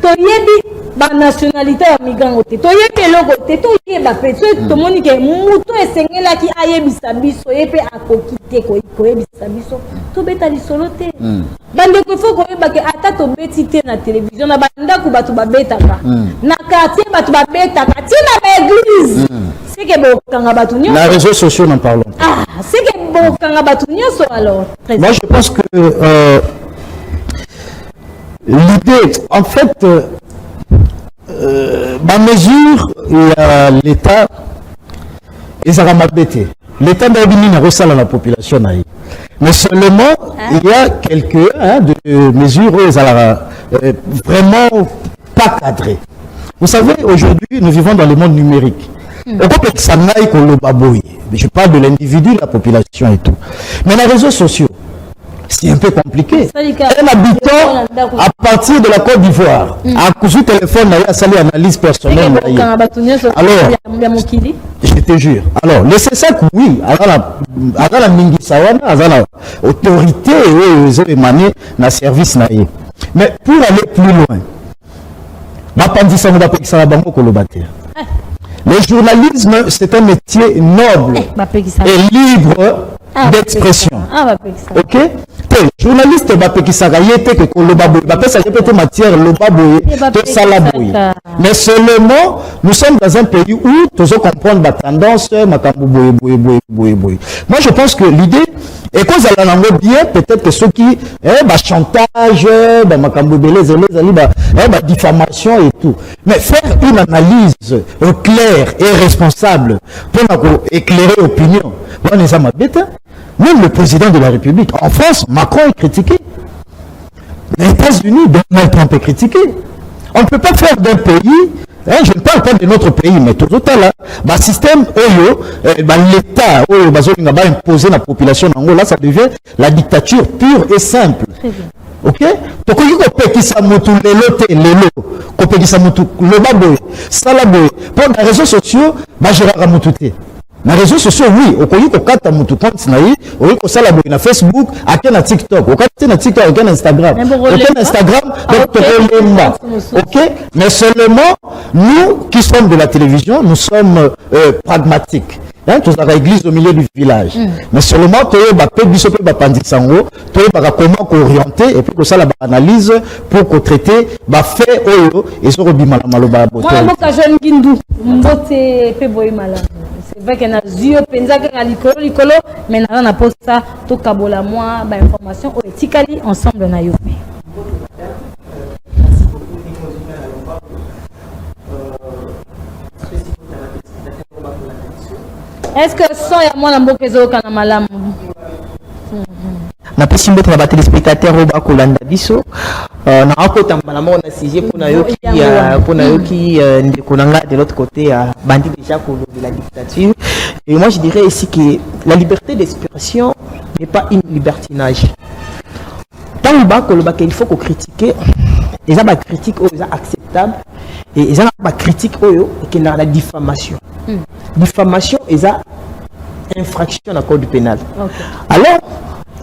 toyebi ba nationalité ya migrant te toyebi eloko te toyeba pe tomoni ke mutu esengelaki ayebisa biso ye pe akoki te koyebisa biso tobeta lisolo te bandeko ifo koyeba ke ata tobeti te na télévision na bandako bato babetaka na quartier bato babetaka ti na baéglise seke bokanga bato nyonso na réseaux sociaux n'en parlons pas seke bokanga bato nyonso alors moi je pense que l'idée en fait ma mesure l'État ezaka mabete l'État d'Abini n'a pas la population naïe mais seulement il y a quelques de mesures où vraiment pas cadrées. Vous savez, aujourd'hui nous vivons dans le monde numérique. Je parle de l'individu, la population et tout, mais les réseaux sociaux c'est un peu compliqué. Un habitant à partir de la Côte d'Ivoire a cousu téléphone, a sali analyse personnelle. Alors, je te jure. Alors, laissez ça que oui, à la Mingisawana, à la autorité et na service naïe. Mais pour aller plus loin, le journalisme, c'est un métier noble et libre d'expression. Ok? Journaliste mais seulement nous sommes dans un pays où nous devons comprendre la tendance. Moi je pense que l'idée est qu'on bien peut-être que ceux qui chantage, diffamation et tout, mais faire une analyse claire et responsable pour éclairer l'opinion. Même le président de la République, en France, Macron est critiqué. Les États-Unis, Donald Trump est critiqué. On ne peut pas faire d'un pays, je ne parle pas de notre pays, mais tout là, le système l'État va imposer la population, là ça devient la dictature pure et simple. Ok? Donc il faut que ça mutu pour les réseaux sociaux, Gérard Moutouté. Les réseaux sociaux, oui, au pays qu'on mutu compte naï, au pays ça na Facebook, à TikTok, au na TikTok, à Instagram, Instagram, ok, mais seulement nous qui sommes de la télévision, nous sommes pragmatiques. Tous à l'église au milieu du village. Mais seulement tu comment orienter et puis que ça la analyse pour qu'on traite fait et sur bimala maloba. Moi je jeune Guindou, c'est vrai que na zio penza que likolo mais na poste ça to kabola moi ba information etikali ensemble na yo. Est-ce que ça y a moi n'ambo kezo kana malamu? Na pesi mbote na ba téléspectateurs ba kolanda biso na akota malamu na sujet pona yo ki ndeko nanga de l'autre côté bandi déjà ko de la dictature et moi je dirais ici que la liberté d'expression n'est pas une libertinage. Tant ba ko il faut qu'on critique et ça ba critique est acceptable et ça ba critique qui na la diffamation. Diffamation est ça infraction à code pénal. Okay. Alors,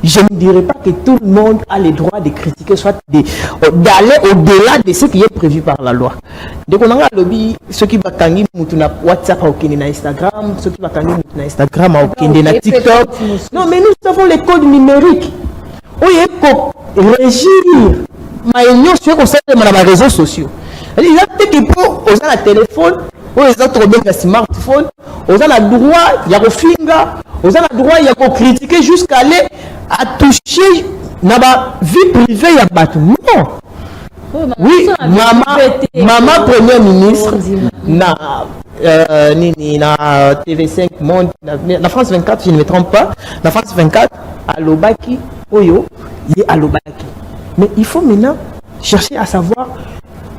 je ne dirais pas que tout le monde a le droit de critiquer, soit d'aller au-delà de ce qui est prévu par la loi. Donc, on a lobby, ceux qui vont gagner na WhatsApp, na Instagram, ceux qui vont gagner na Instagram, na TikTok. Non, mais nous avons les codes numériques. Oui, pour régir ma union sur les réseaux sociaux. Il y a peut-être pour aux la téléphone. Les autres bien le smartphone, on a le droit, il y a le finger, on a le droit, il y a critiquer jusqu'à aller à toucher dans la vie privée, il y a battu. Non. Oui, maman première ministre, na TV5 Monde, la France 24, je ne me trompe pas, la France 24, à l'Obaki, Oyo, il est à l'Obaki. Mais il faut maintenant chercher à savoir.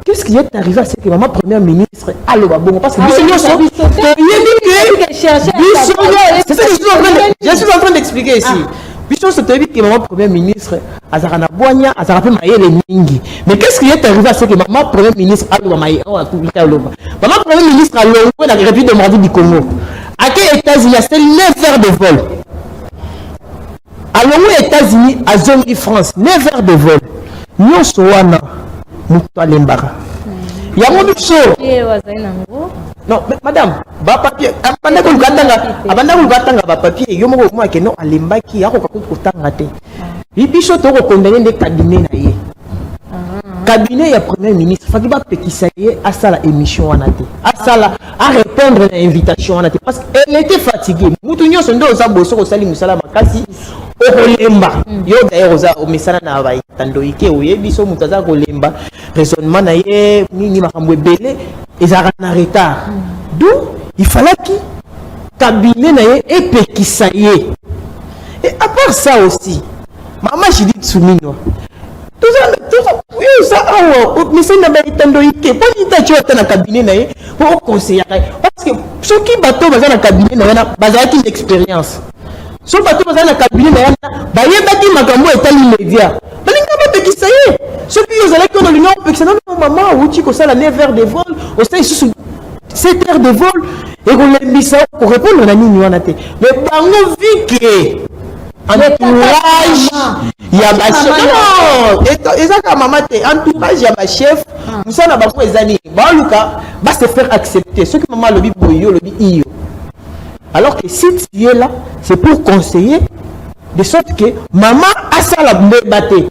Qu'est-ce qui est arrivé à ce que maman première ministre a le bon parce que je suis en train d'expliquer ici. Puisque c'est que maman première ministre a Zarana Boigna, a Zarapé Maïe Mingi. Mais qu'est-ce qui est arrivé à ce que maman première ministre a le Maïe maman première ministre a le la République démocratique du Congo. À quel États-Unis c'est 9 heures de vol. Alors aux États-Unis, à zone de France, 9 heures de vol. Nous sommes Moutoua Lembara. yango biso non mais madame ba papier abanda ko katanga ba papier yo moko mo ke no alembaki yako kotanga te biso to ko condamner de cabinet na ye cabinet ya premier ministre faki ba pekisa ye asala émission wana te asala à répondre à l'invitation wana te parce qu'elle était fatiguée mutu nyonso ndo za boso ko sali musala makasi o kolemba yo d'ailleurs oza o mesana na ba tandoike oyebi so mutu za ko lemba raisonnement na ye nini makambo ebele ezara na retard d'où il fallait que cabinet na ye epekisa ye et à part ça aussi maman Judith Soumino tout ça mais c'est na ba tandoike pas ni ta tu na cabinet na ye pour conseiller parce que ceux qui bateau baza na cabinet na yana baza qui expérience so bateau baza na cabinet na yana ba yebaki makambo etali média balinga ba pekisa ye ceux qui osala que dans l'union pekisa non maman ou tu ko sala 9 heures de vol au sein sous 7 heures de vol et qu'on lembisa pour répondre na nini wana te mais bango vike entourage ya ba chef non ezaka mama te entourage ya ba chef musana bango ezani ba luka ba se faire accepter ce que maman lobi boyo lobi iyo alors que si tu es là c'est pour conseiller de sorte que maman asala mbebate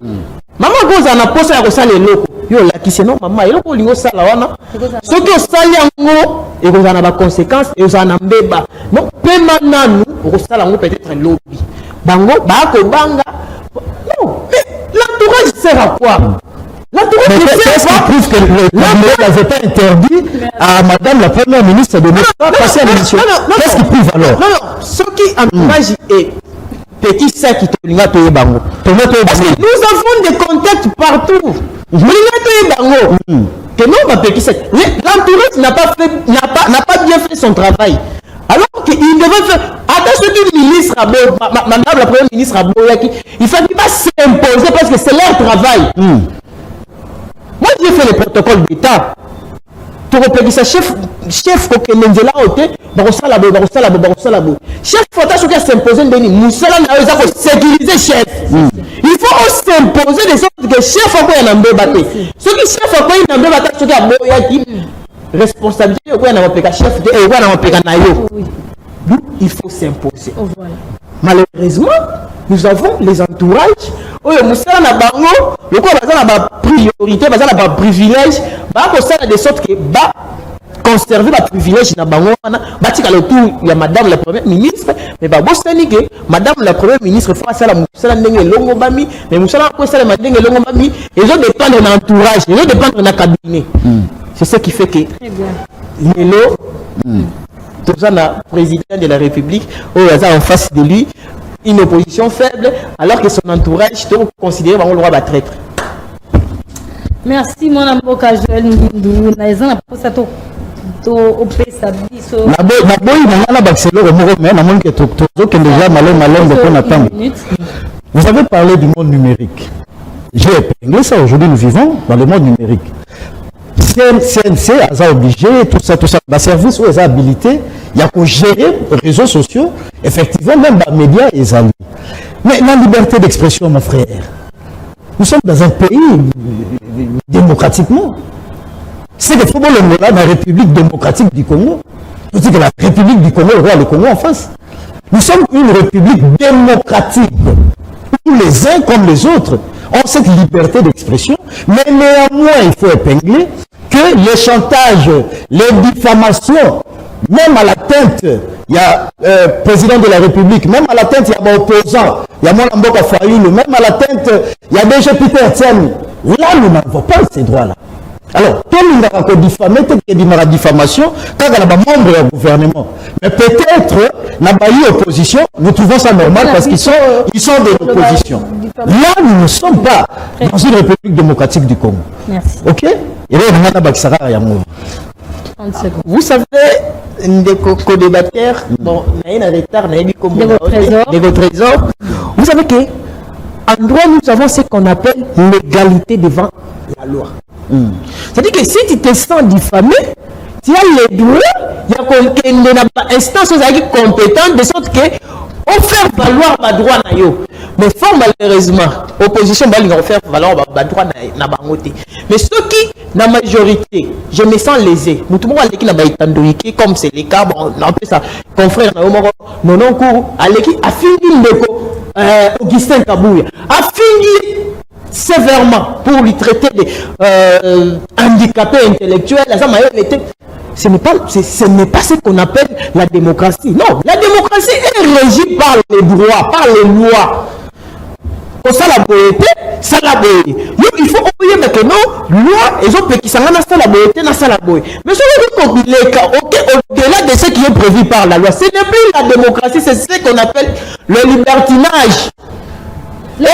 maman goza na posa ya kosala eloko yo la ki non maman eloko lingo sala wana ce que osali yango et vous en avez des conséquences et vous en avez mbeba non pema nanu okosala yango peut-être lobby bango bako banga non mais l'entourage sert à quoi? L'entourage qu'est-ce qui prouve que le cabinet n'avait pas interdit à madame la première ministre de ne pas passer à l'émission? Qu'est-ce qui prouve alors? Non, non, ce qui entourage est petit ça qui te linga to bango. Parce que nous avons des contacts partout. Linga to bango. Que non ma petit ça. L'entourage n'a pas bien fait son travail. Alors qu'il devait faire attention du ministre madame la première ministre Aboyaki, il fallait pas s'imposer parce que c'est leur travail. Moi j'ai fait le protocole d'État. Tu repères ça chef que Mendela ôté barosala bo chef faut que s'imposer ndeni musala na eza ko sécuriser chef. Il faut s'imposer de sorte que chef ko na mbebate. Ce qui chef ko na mbebate ce qui Aboyaki responsabilité ko na mapeka chef de ko na mapeka na yo. Il faut s'imposer. Oh, voilà. Malheureusement, nous avons les entourages. Oui, nous sommes na bango, le quoi bazana ba priorité, bazana ba privilège, ba ko ça de sorte que ba conserver la privilège na bango na ba tika le tour ya madame la première ministre, mais ba bosani que madame la première ministre faut ça la musala ndenge longo bami, mais musala ko ça la ndenge longo bami, ils ont dépendre de l'entourage, ils ont dépendre de la cabinet. C'est ce qui fait que très bien. Lelo tout ça, le président de la République, en face de lui, une opposition faible, alors que son entourage doit considérer le roi traître. Merci, mon amboka Joël Ndou. Vous avez parlé du monde numérique. J'ai épinglé ça. Aujourd'hui, nous vivons dans le monde numérique. CNC a obligé, tout ça, le service où ils ont habilité, il y a qu'à gérer les réseaux sociaux, effectivement, même les médias, ils ont. Mais la liberté d'expression, mon frère, nous sommes dans un pays démocratiquement. C'est le football là, dans la République démocratique du Congo. Je dis que la République du Congo, le Congo en face. Nous sommes une République démocratique. Tous les uns comme les autres ont cette liberté d'expression, mais néanmoins, il faut épingler que les chantages, les diffamations, même à la tête, il y a président de la République, même à la tête, il y a opposant, il y a Moulamboka Fayoulou, même à la tête, il y a déjà Peter Tiani. Là, nous n'avons pas ces droits-là. Alors, tout le monde a diffamé, tout le monde a diffamation, quand il y a des membres du gouvernement. Mais peut-être, n'a pas eu opposition, nous trouvons ça normal parce qu'ils sont de l'opposition. Là, nous ne sommes pas dans une République démocratique du Congo. Merci. Ok? Et là, on a Baksara Yamour. Vous savez, des co-débatteurs, bon, il y a un retard, il y a des trésors. Vous savez que, en droit, nous avons ce qu'on appelle l'égalité devant la loi. C'est-à-dire que si tu te sens diffamé, tu as les droits, il y a une instance compétente de sorte que on fait valoir ma droit. Mais fort malheureusement, opposition va lui faire valoir droit na bangote. Mais ceux qui, la majorité, je me sens lésé. Tout le monde qui n'a pas été comme c'est le cas, bon, on appelle ça, confrère, non, a fini Augustin Kabouya, a fini sévèrement pour lui traiter de handicapé intellectuel. Ce n'est pas ce qu'on appelle la démocratie. Non, la démocratie est régie par les droits, par les lois. Ça la beauté, ça la beauté. Il faut oublier maintenant, loi, ils ont qui s'en ça la beauté, ça la beauté. Mais au-delà de ce qui est prévu par la loi, ce n'est plus la démocratie, c'est ce qu'on appelle le libertinage. Les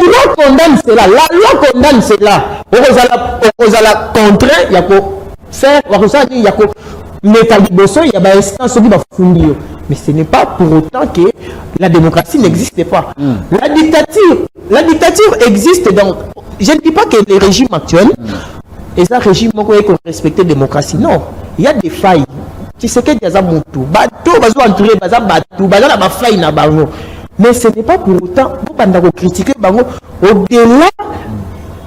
lois condamnent cela, la loi condamne cela. On la contrer, il y a pour faire, il y a pour mettre il y a une instance qui va fouiller. Mais ce n'est pas pour autant que la démocratie n'existe pas. La dictature existe dans... Je ne dis pas que les régimes actuels, et ça régime qui respecte la démocratie. Non, il y a des failles. Tu sais que tu as mais ce n'est pas pour autant pour critiquer au-delà.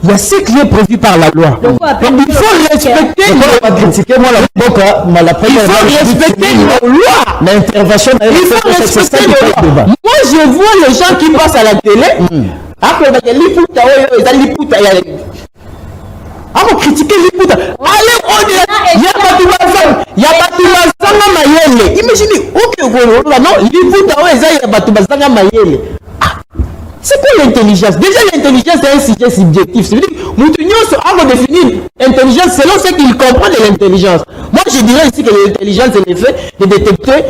Il y a ce qui est prévu par la loi. Donc, il faut respecter nos lois. L'intervention, il faut respecter nos lois. Moi, je vois les gens qui passent à la télé. Critiquer l'Iputa. Allez, au-delà. Il y a Batouazanga Mayele. Imaginez, non, l'Iputa, Mayele. C'est quoi l'intelligence? Déjà, l'intelligence est un sujet subjectif. C'est-à-dire que nous définir l'intelligence selon ce qu'il comprend de l'intelligence. Moi, je dirais ici que l'intelligence est le fait de détecter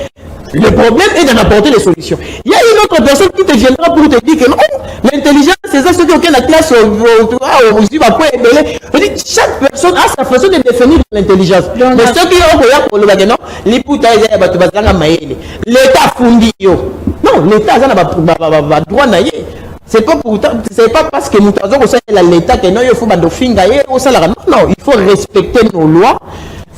le problème et d'en apporter les solutions. Il y a une autre personne qui te viendra pour te dire que non, l'intelligence, c'est ça, ce que la classe chaque personne a sa façon de définir l'intelligence. Mais ceux qui ont pour le bagage, non, l'État fundi. Non, l'État a droit à c'est pas parce que nous avons l'État que non, il faut non, il faut respecter nos lois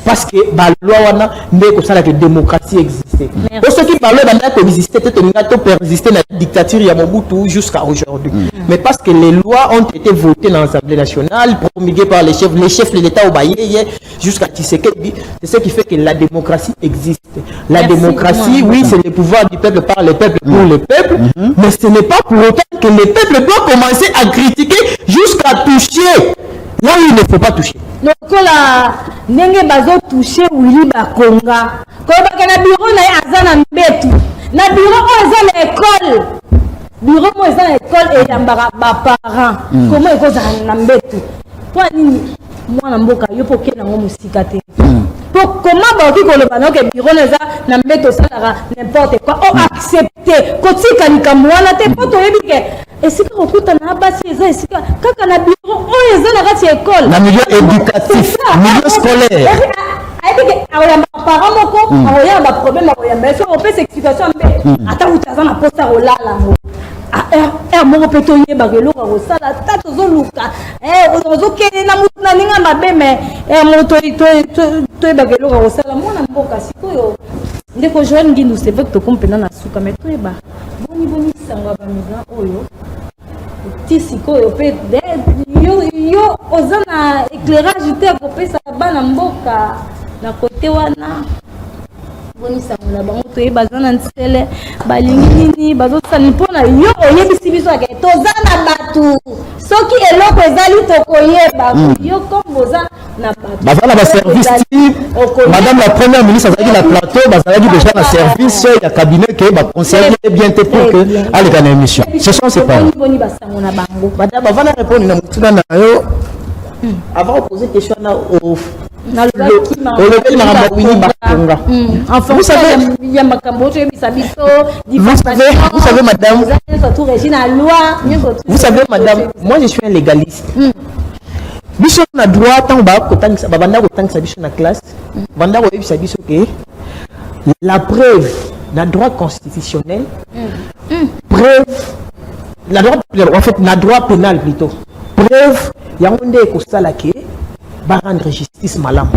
parce que la loi la démocratie existait. Pour ceux qui parlent de exister, persister dans la dictature de Mobutu jusqu'à aujourd'hui. Mais parce que les lois ont été votées dans l'Assemblée nationale, promulguées par les chefs de l'État au Baye jusqu'à Tshisekedi, c'est ce qui fait que la démocratie existe. La démocratie, oui, c'est le pouvoir du peuple par le peuple pour le peuple, mais ce n'est pas pour autant que le peuple doit commencer à critiquer jusqu'à toucher là où il ne faut pas toucher. Donc là, n'enge bazo toucher Willy Bakonga. Quand na bureau na azana mbetu. Na bureau azana école. Bureau mo azana école et yambara ba parents. Comment eko za na mbetu? Toi nini mwana mboka yo poke na ngo musika te. Pour comment ba ki ko le bana ke bureau na mbetu ça n'importe quoi. Oh accepter. Kotika nikamwana te poto yebi ke et si on trouve na basi eza esika kaka na bureau o eza na kati école na milieu éducatif milieu scolaire ayeke aoyamba parent moko aoyamba problème aoyamba so on peut s'explication mbe ata utaza na posta olala ngo moko mpe toyebaka eloko akosala ata tozoluka ozokende na mutu na ndenge mabe me moto toyebaka eloko akosala mwana mboka sikoyo ndeko joan ngindu c'est vrai que tokompena na suka me toyeba boni sango ya bamigrant oyo ti sikoyo mpe yo oza na éclairage te akopesa bana mboka na kote wana boni sango na bango toyeba baza na nsele balingi nini bazosala mpona yo oyebisi biso ake toza na bato soki eloko ezali tokoyeba yo comme boza na bato baza na baservice type madame la première ministre azalaki na plateau bazalaki déjà na service ya cabinet ke baconseiller bien te pour que aleka na émission ce sont ces paroles boni basango na bango madame avant de répondre na mutuna na yo avant de poser question na au vous savez madame, moi je suis un légaliste. Biso na droit tant ba kotangisa babanda kotangisa biso na classe banda ko yebisa biso ke la preuve na droit constitutionnel preuve la droit en fait na droit pénal plutôt preuve yango nde ko sala ke ba rendre justice malamu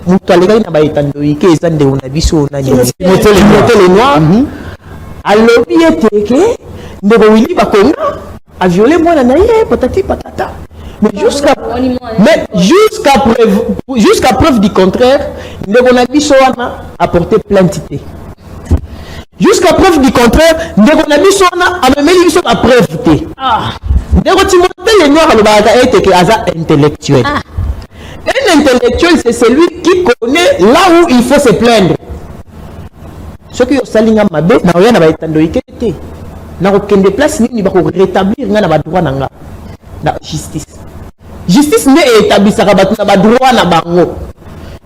mutu alekaki na baetandoyi ke eza ndeko na biso na moto les noirs a lobby était ndeko Willy Bakonga a violé moi na naie patati patata. Mais jusqu'à preuve du contraire, ndeko na biso wana a porté plainte. Jusqu'à preuve du contraire, ndeko na biso wana a même biso a preuve té. Ndeko Timothée le noir le baga était que aza intellectuel. Un intellectuel, c'est celui qui connaît là où il faut se plaindre. Ce qui est au salinga mabe, na rien na ba etando ikete. Na aucune place ni ba ko rétablir nga na ba droit na nga. Na justice. Justice n'est établie ça ba droit na bango.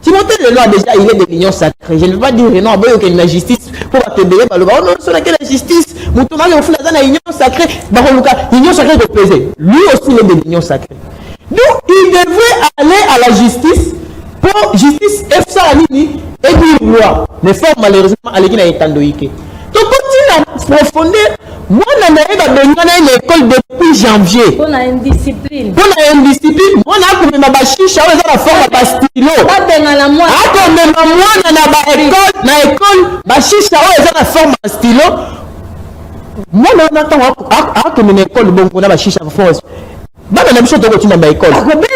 Timothée le noir déjà il est de l'union sacrée. Je ne veux pas dire non boyo que la justice pour te béler par le bas. Non, sur laquelle la justice, mutuma yo fula na union sacrée, ba ko luka union sacrée de peser. Lui aussi il est de l'union sacrée. Donc, il devrait aller à la justice pour justice FSA Alini et dire loi. Mais fort malheureusement, Alini a été endoïqué. Donc, continue à profondeur. Moi, je suis à l'école depuis janvier. On a une discipline. On a une discipline. Moi, je suis à l'école. On a la forme de stylo. On a l'école. Bachicha, on a la forme de stylo. Moi, je suis à l'école. On a la chicha force. Baba na biso toko tina ba école. C'est-à-dire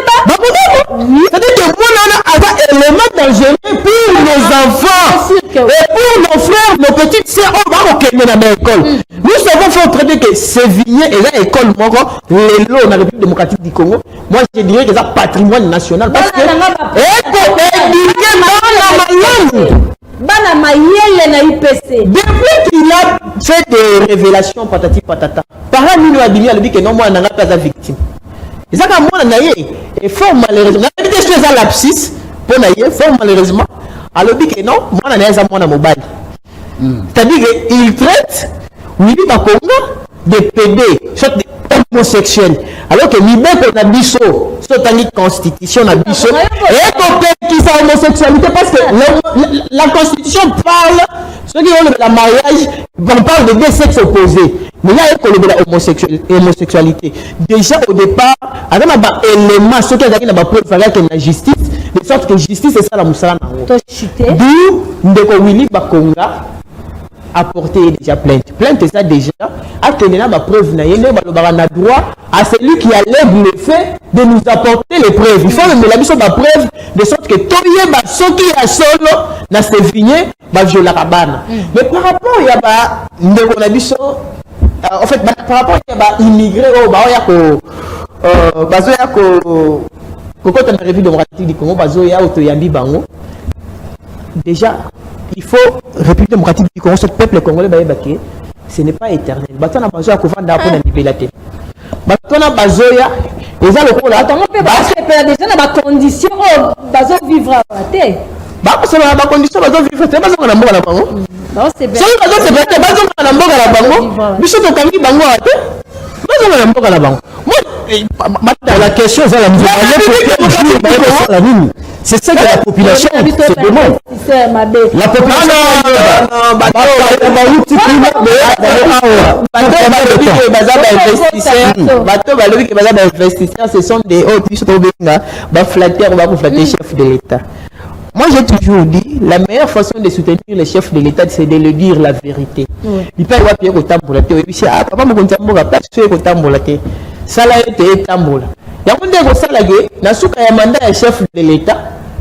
que moi là a un élément dangereux pour nos enfants et pour nos frères, nos petites sœurs, on va au na ba école. Nous savons faire traiter que Sévigné et la école moko les lots dans la République démocratique du Congo. Moi je dirais que c'est patrimoine national parce que Bana mayele na IPC. Depuis qu'il a fait des révélations patati patata. Parmi nous a dit que non moi n'a pas la victime. Et ça quand moi n'a et fort malheureusement. On a dit que c'est un lapsus pour naïe fort malheureusement. Alors dit que non moi n'a pas moi na mobile. C'est-à-dire qu'il traite Willy Bakonga de PD, soit de homosexuel. Alors que l'idée qu'on a biso, soit dans la constitution on a biso, et qu'on qui sa homosexualité parce que la constitution parle, ceux qui ont le mariage, on parle de deux sexes opposés. Mais là, il y a la homosexualité. Déjà au départ, avec un élément, ceux qui ont la preuve que la justice, de sorte que justice c'est ça la moussala. D'où Ndeko Willy Bakonga a porté déjà plainte. Plainte ça déjà, a tenu la preuve na droit à celui qui a l'aide le fait de nous apporter les preuves. Il faut même la mission de preuve de sorte que toye ba soki ya solo na Sévigné ba viola kabana. Mais par rapport ya ba ndeko na biso en fait par rapport ya ba immigré au ba ya ko bazo ya ko kota na République démocratique du Congo bazo ya otoyambi bango. Déjà il faut République démocratique du Congo, ce peuple congolais, ce n'est pas éternel. Batona bazoya kovanda pour na libelate. Batona bazoya, les gens le coup là. Attends, on peut pas déjà dans ma condition, bazo vivre à terre. Bah c'est la condition bazo vivre, c'est pas ça qu'on a mboka na bango. Non, c'est bien. C'est bazo c'est pas bazo na mboka na bango. Biso to kangi bango à terre. Bazo na mboka na bango. La question c'est c'est ça que la population se demande. La population ce sont des autres chefs de l'État. Moi j'ai toujours dit la meilleure façon de soutenir les chefs de l'État c'est de le dire la vérité. Il peut y avoir pied au tambour et puis c'est papa mon tambour pas sur au tambour ça été tambour. Il y a un monde qui salarié na souka ya mandat ya chef de l'État.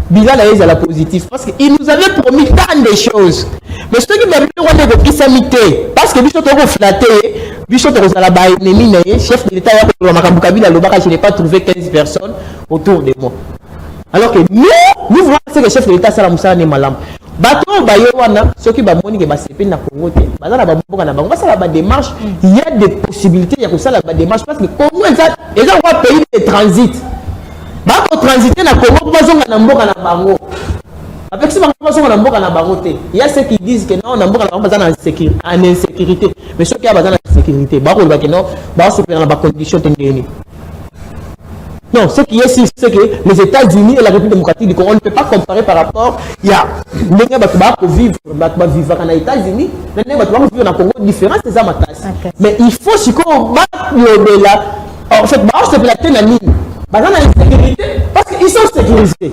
Bizarre à la positive parce qu'il nous avait promis tant de choses. Mais ce qui m'a dit qu'on est samité parce que Bichot a flatté, Bichot a la baille ennemi, chef de l'État, je n'ai pas trouvé 15 personnes autour de moi. Alors que nous voulons que le chef de l'État soit la malam. Bateau Bayowana, ceux qui ont moni que CP na Congo, la démarche, il y a des possibilités, il y a ça la démarche parce que Congo est un pays de transit. Bako transiter na Congo bazonga na mboka na bango. Avec ce bazonga na mboka na bango te. Il y a ceux qui disent que non na mboka na bango bazana en insécurité. Mais ceux qui a bazana en sécurité, bako ba que non, ba se faire dans conditions tendeni. Non, ce qui est sûr c'est que les États-Unis et la République démocratique du Congo on ne peut pas comparer par rapport il y a ndenge ba vivre ba vivre en États-Unis, ndenge ba vivre na Congo différent c'est ça ma tasse. Mais il faut si qu'on ba le là en fait ba se placer na ligne. Dans la sécurité parce qu'ils sont sécurisés.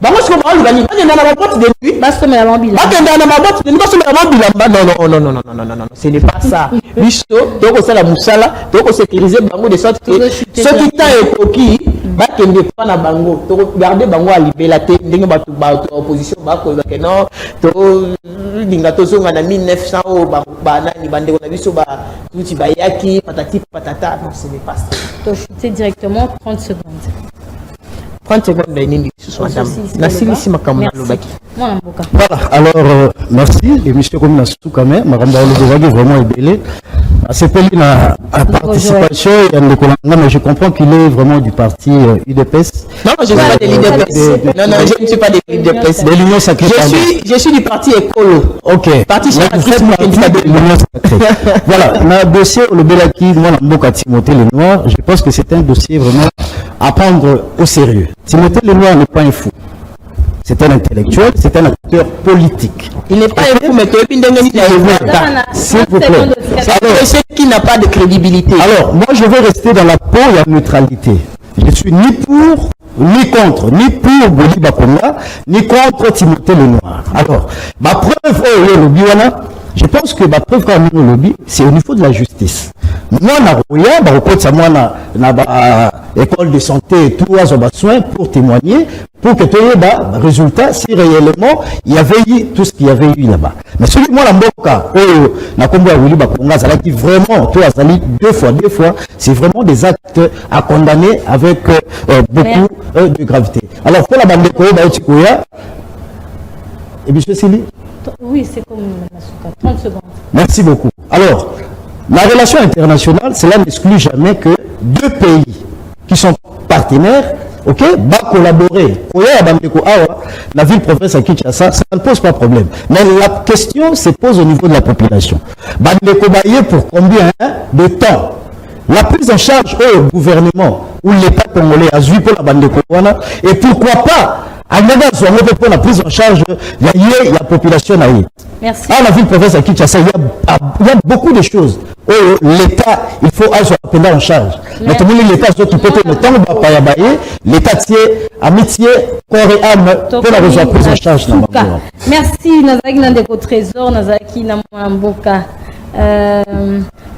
bango siko baluka nini bakenda na babote de nuit basomela mobila bakenda na babote de nuit basomela bilamba non ce n'est pas ça biso tokosala musala tokosécuriser bango de sorte que soki ta ekoki bakende pa na bango tokogarde bango a libela te ndenge bato opposition bakoyeba ke non tolinga tozonga na 1900 oyo banani bandeko na biso tuti bayaki patati patata non ce n'est pas ça tochute directement 30 secondes 30 secondes nini lisusu madame nasilisi makambo nalobaki voilà alors merci émission comme na sukame makambo alobaki vraiment ebele asepeli na participation ya ndeko na mais je comprends qu'il est vraiment du parti UDPS non je ne suis pas de l'UDPS non je ne suis pas de l'UDPS de l'Union Sacrée je suis du parti écolo ok parti de l'Union Sacrée voilà na dossier olobelaki moi na mboka Timothée Lenoir je pense que c'est un dossier vraiment à prendre au sérieux. Timothée Lenoir n'est pas un fou. C'est un intellectuel, c'est un acteur politique. Il n'est pas un fou, mais tu s'il vous plaît. C'est qui n'a pas de crédibilité. Alors, moi, je veux rester dans la peau et la neutralité. Je suis ni pour, ni contre, ni pour Boli Bakonga, ni contre Timothée Lenoir. Alors, ma preuve, je pense que ma preuve quand même au lobby, c'est au niveau de la justice. Moi, na école de santé et tout, soin pour témoigner, pour que tu aies résultat si réellement il y avait eu tout ce qu'il y avait eu là-bas. Mais celui moi la mboka, na kombo ya Wili Bakonga, ça dit vraiment, toi, ça dit deux fois, c'est vraiment des actes à condamner avec beaucoup de gravité. Alors, pour la bande de Koya, et bien, Céline. Oui, c'est comme Masuka. 30 secondes. Merci beaucoup. Alors, la relation internationale, cela n'exclut jamais que deux pays qui sont partenaires, ok, va collaborer. La ville-province à Kinshasa, ça ne pose pas de problème. Mais la question se pose au niveau de la population. Pour combien de temps la prise en charge au gouvernement ou l'État congolais a joué pour la bande de Kouana et pourquoi pas pour la prise en charge de la population. Merci. À la ville-province à Kinshasa, il y a beaucoup de choses. L'État, il faut prendre en charge. Maintenant, l'État, l'État tient amitié, corps et âme pour la prise en charge. Merci, Nazaki Nandeko Trésor, Nazaki Namboka.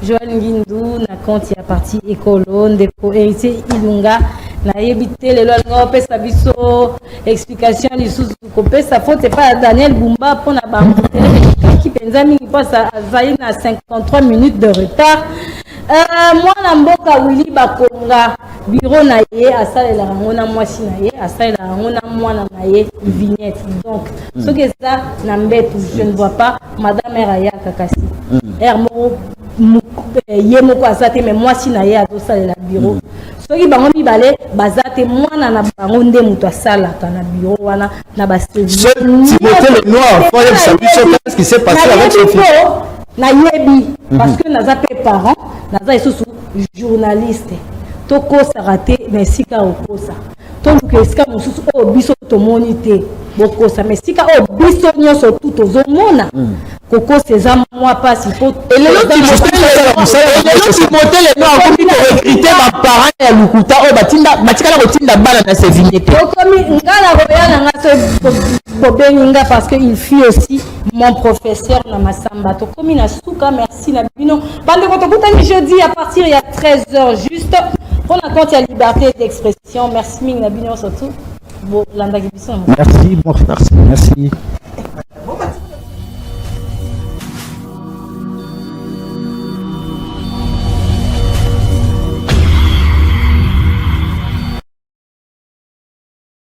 Joël Ngindou, na compte ya parti écolo, Ndeko héritier Ilunga. Na yebité les lois pesa biso explication les sous kopesa faute pas Daniel Bumba pour na bambouté qui penzami passe à Zaïne à 53 minutes de retard. Moi na mboka Willy Bakonga bureau na ye asalela ngona mwasi na ye asalela ngona mwana na ye vignette donc ce que ça na mbetu je ne vois pas madame Raya Kakasi hermo yemoko asate mais mwasi na ye adosalela bureau soki bango mibale bazate mwana na bango nde muto asalaka na bureau wana na baservice Timothée Lenoir faut savoir ce qui s'est passé avec ce fils na yebi parce que naza pe parent naza isusu journaliste tokosa raté mais sika okosa donc esika mosusu o biso tomoni te bokosa mais sika o biso nyonso tout ozomona Coco César moi pas si faut et le Timothée Lenoir akomi ko recruter ba parents ya lukuta o batinda batikala kotinda bana na se vignette okomi ngala roya na ngaso bobeninga parce que il fut aussi mon professeur na masamba to komi na suka merci na bino bande ko to kutani jeudi à partir il y a 13h juste pour la compte ya liberté d'expression merci ming na bino surtout bon landa ki biso merci merci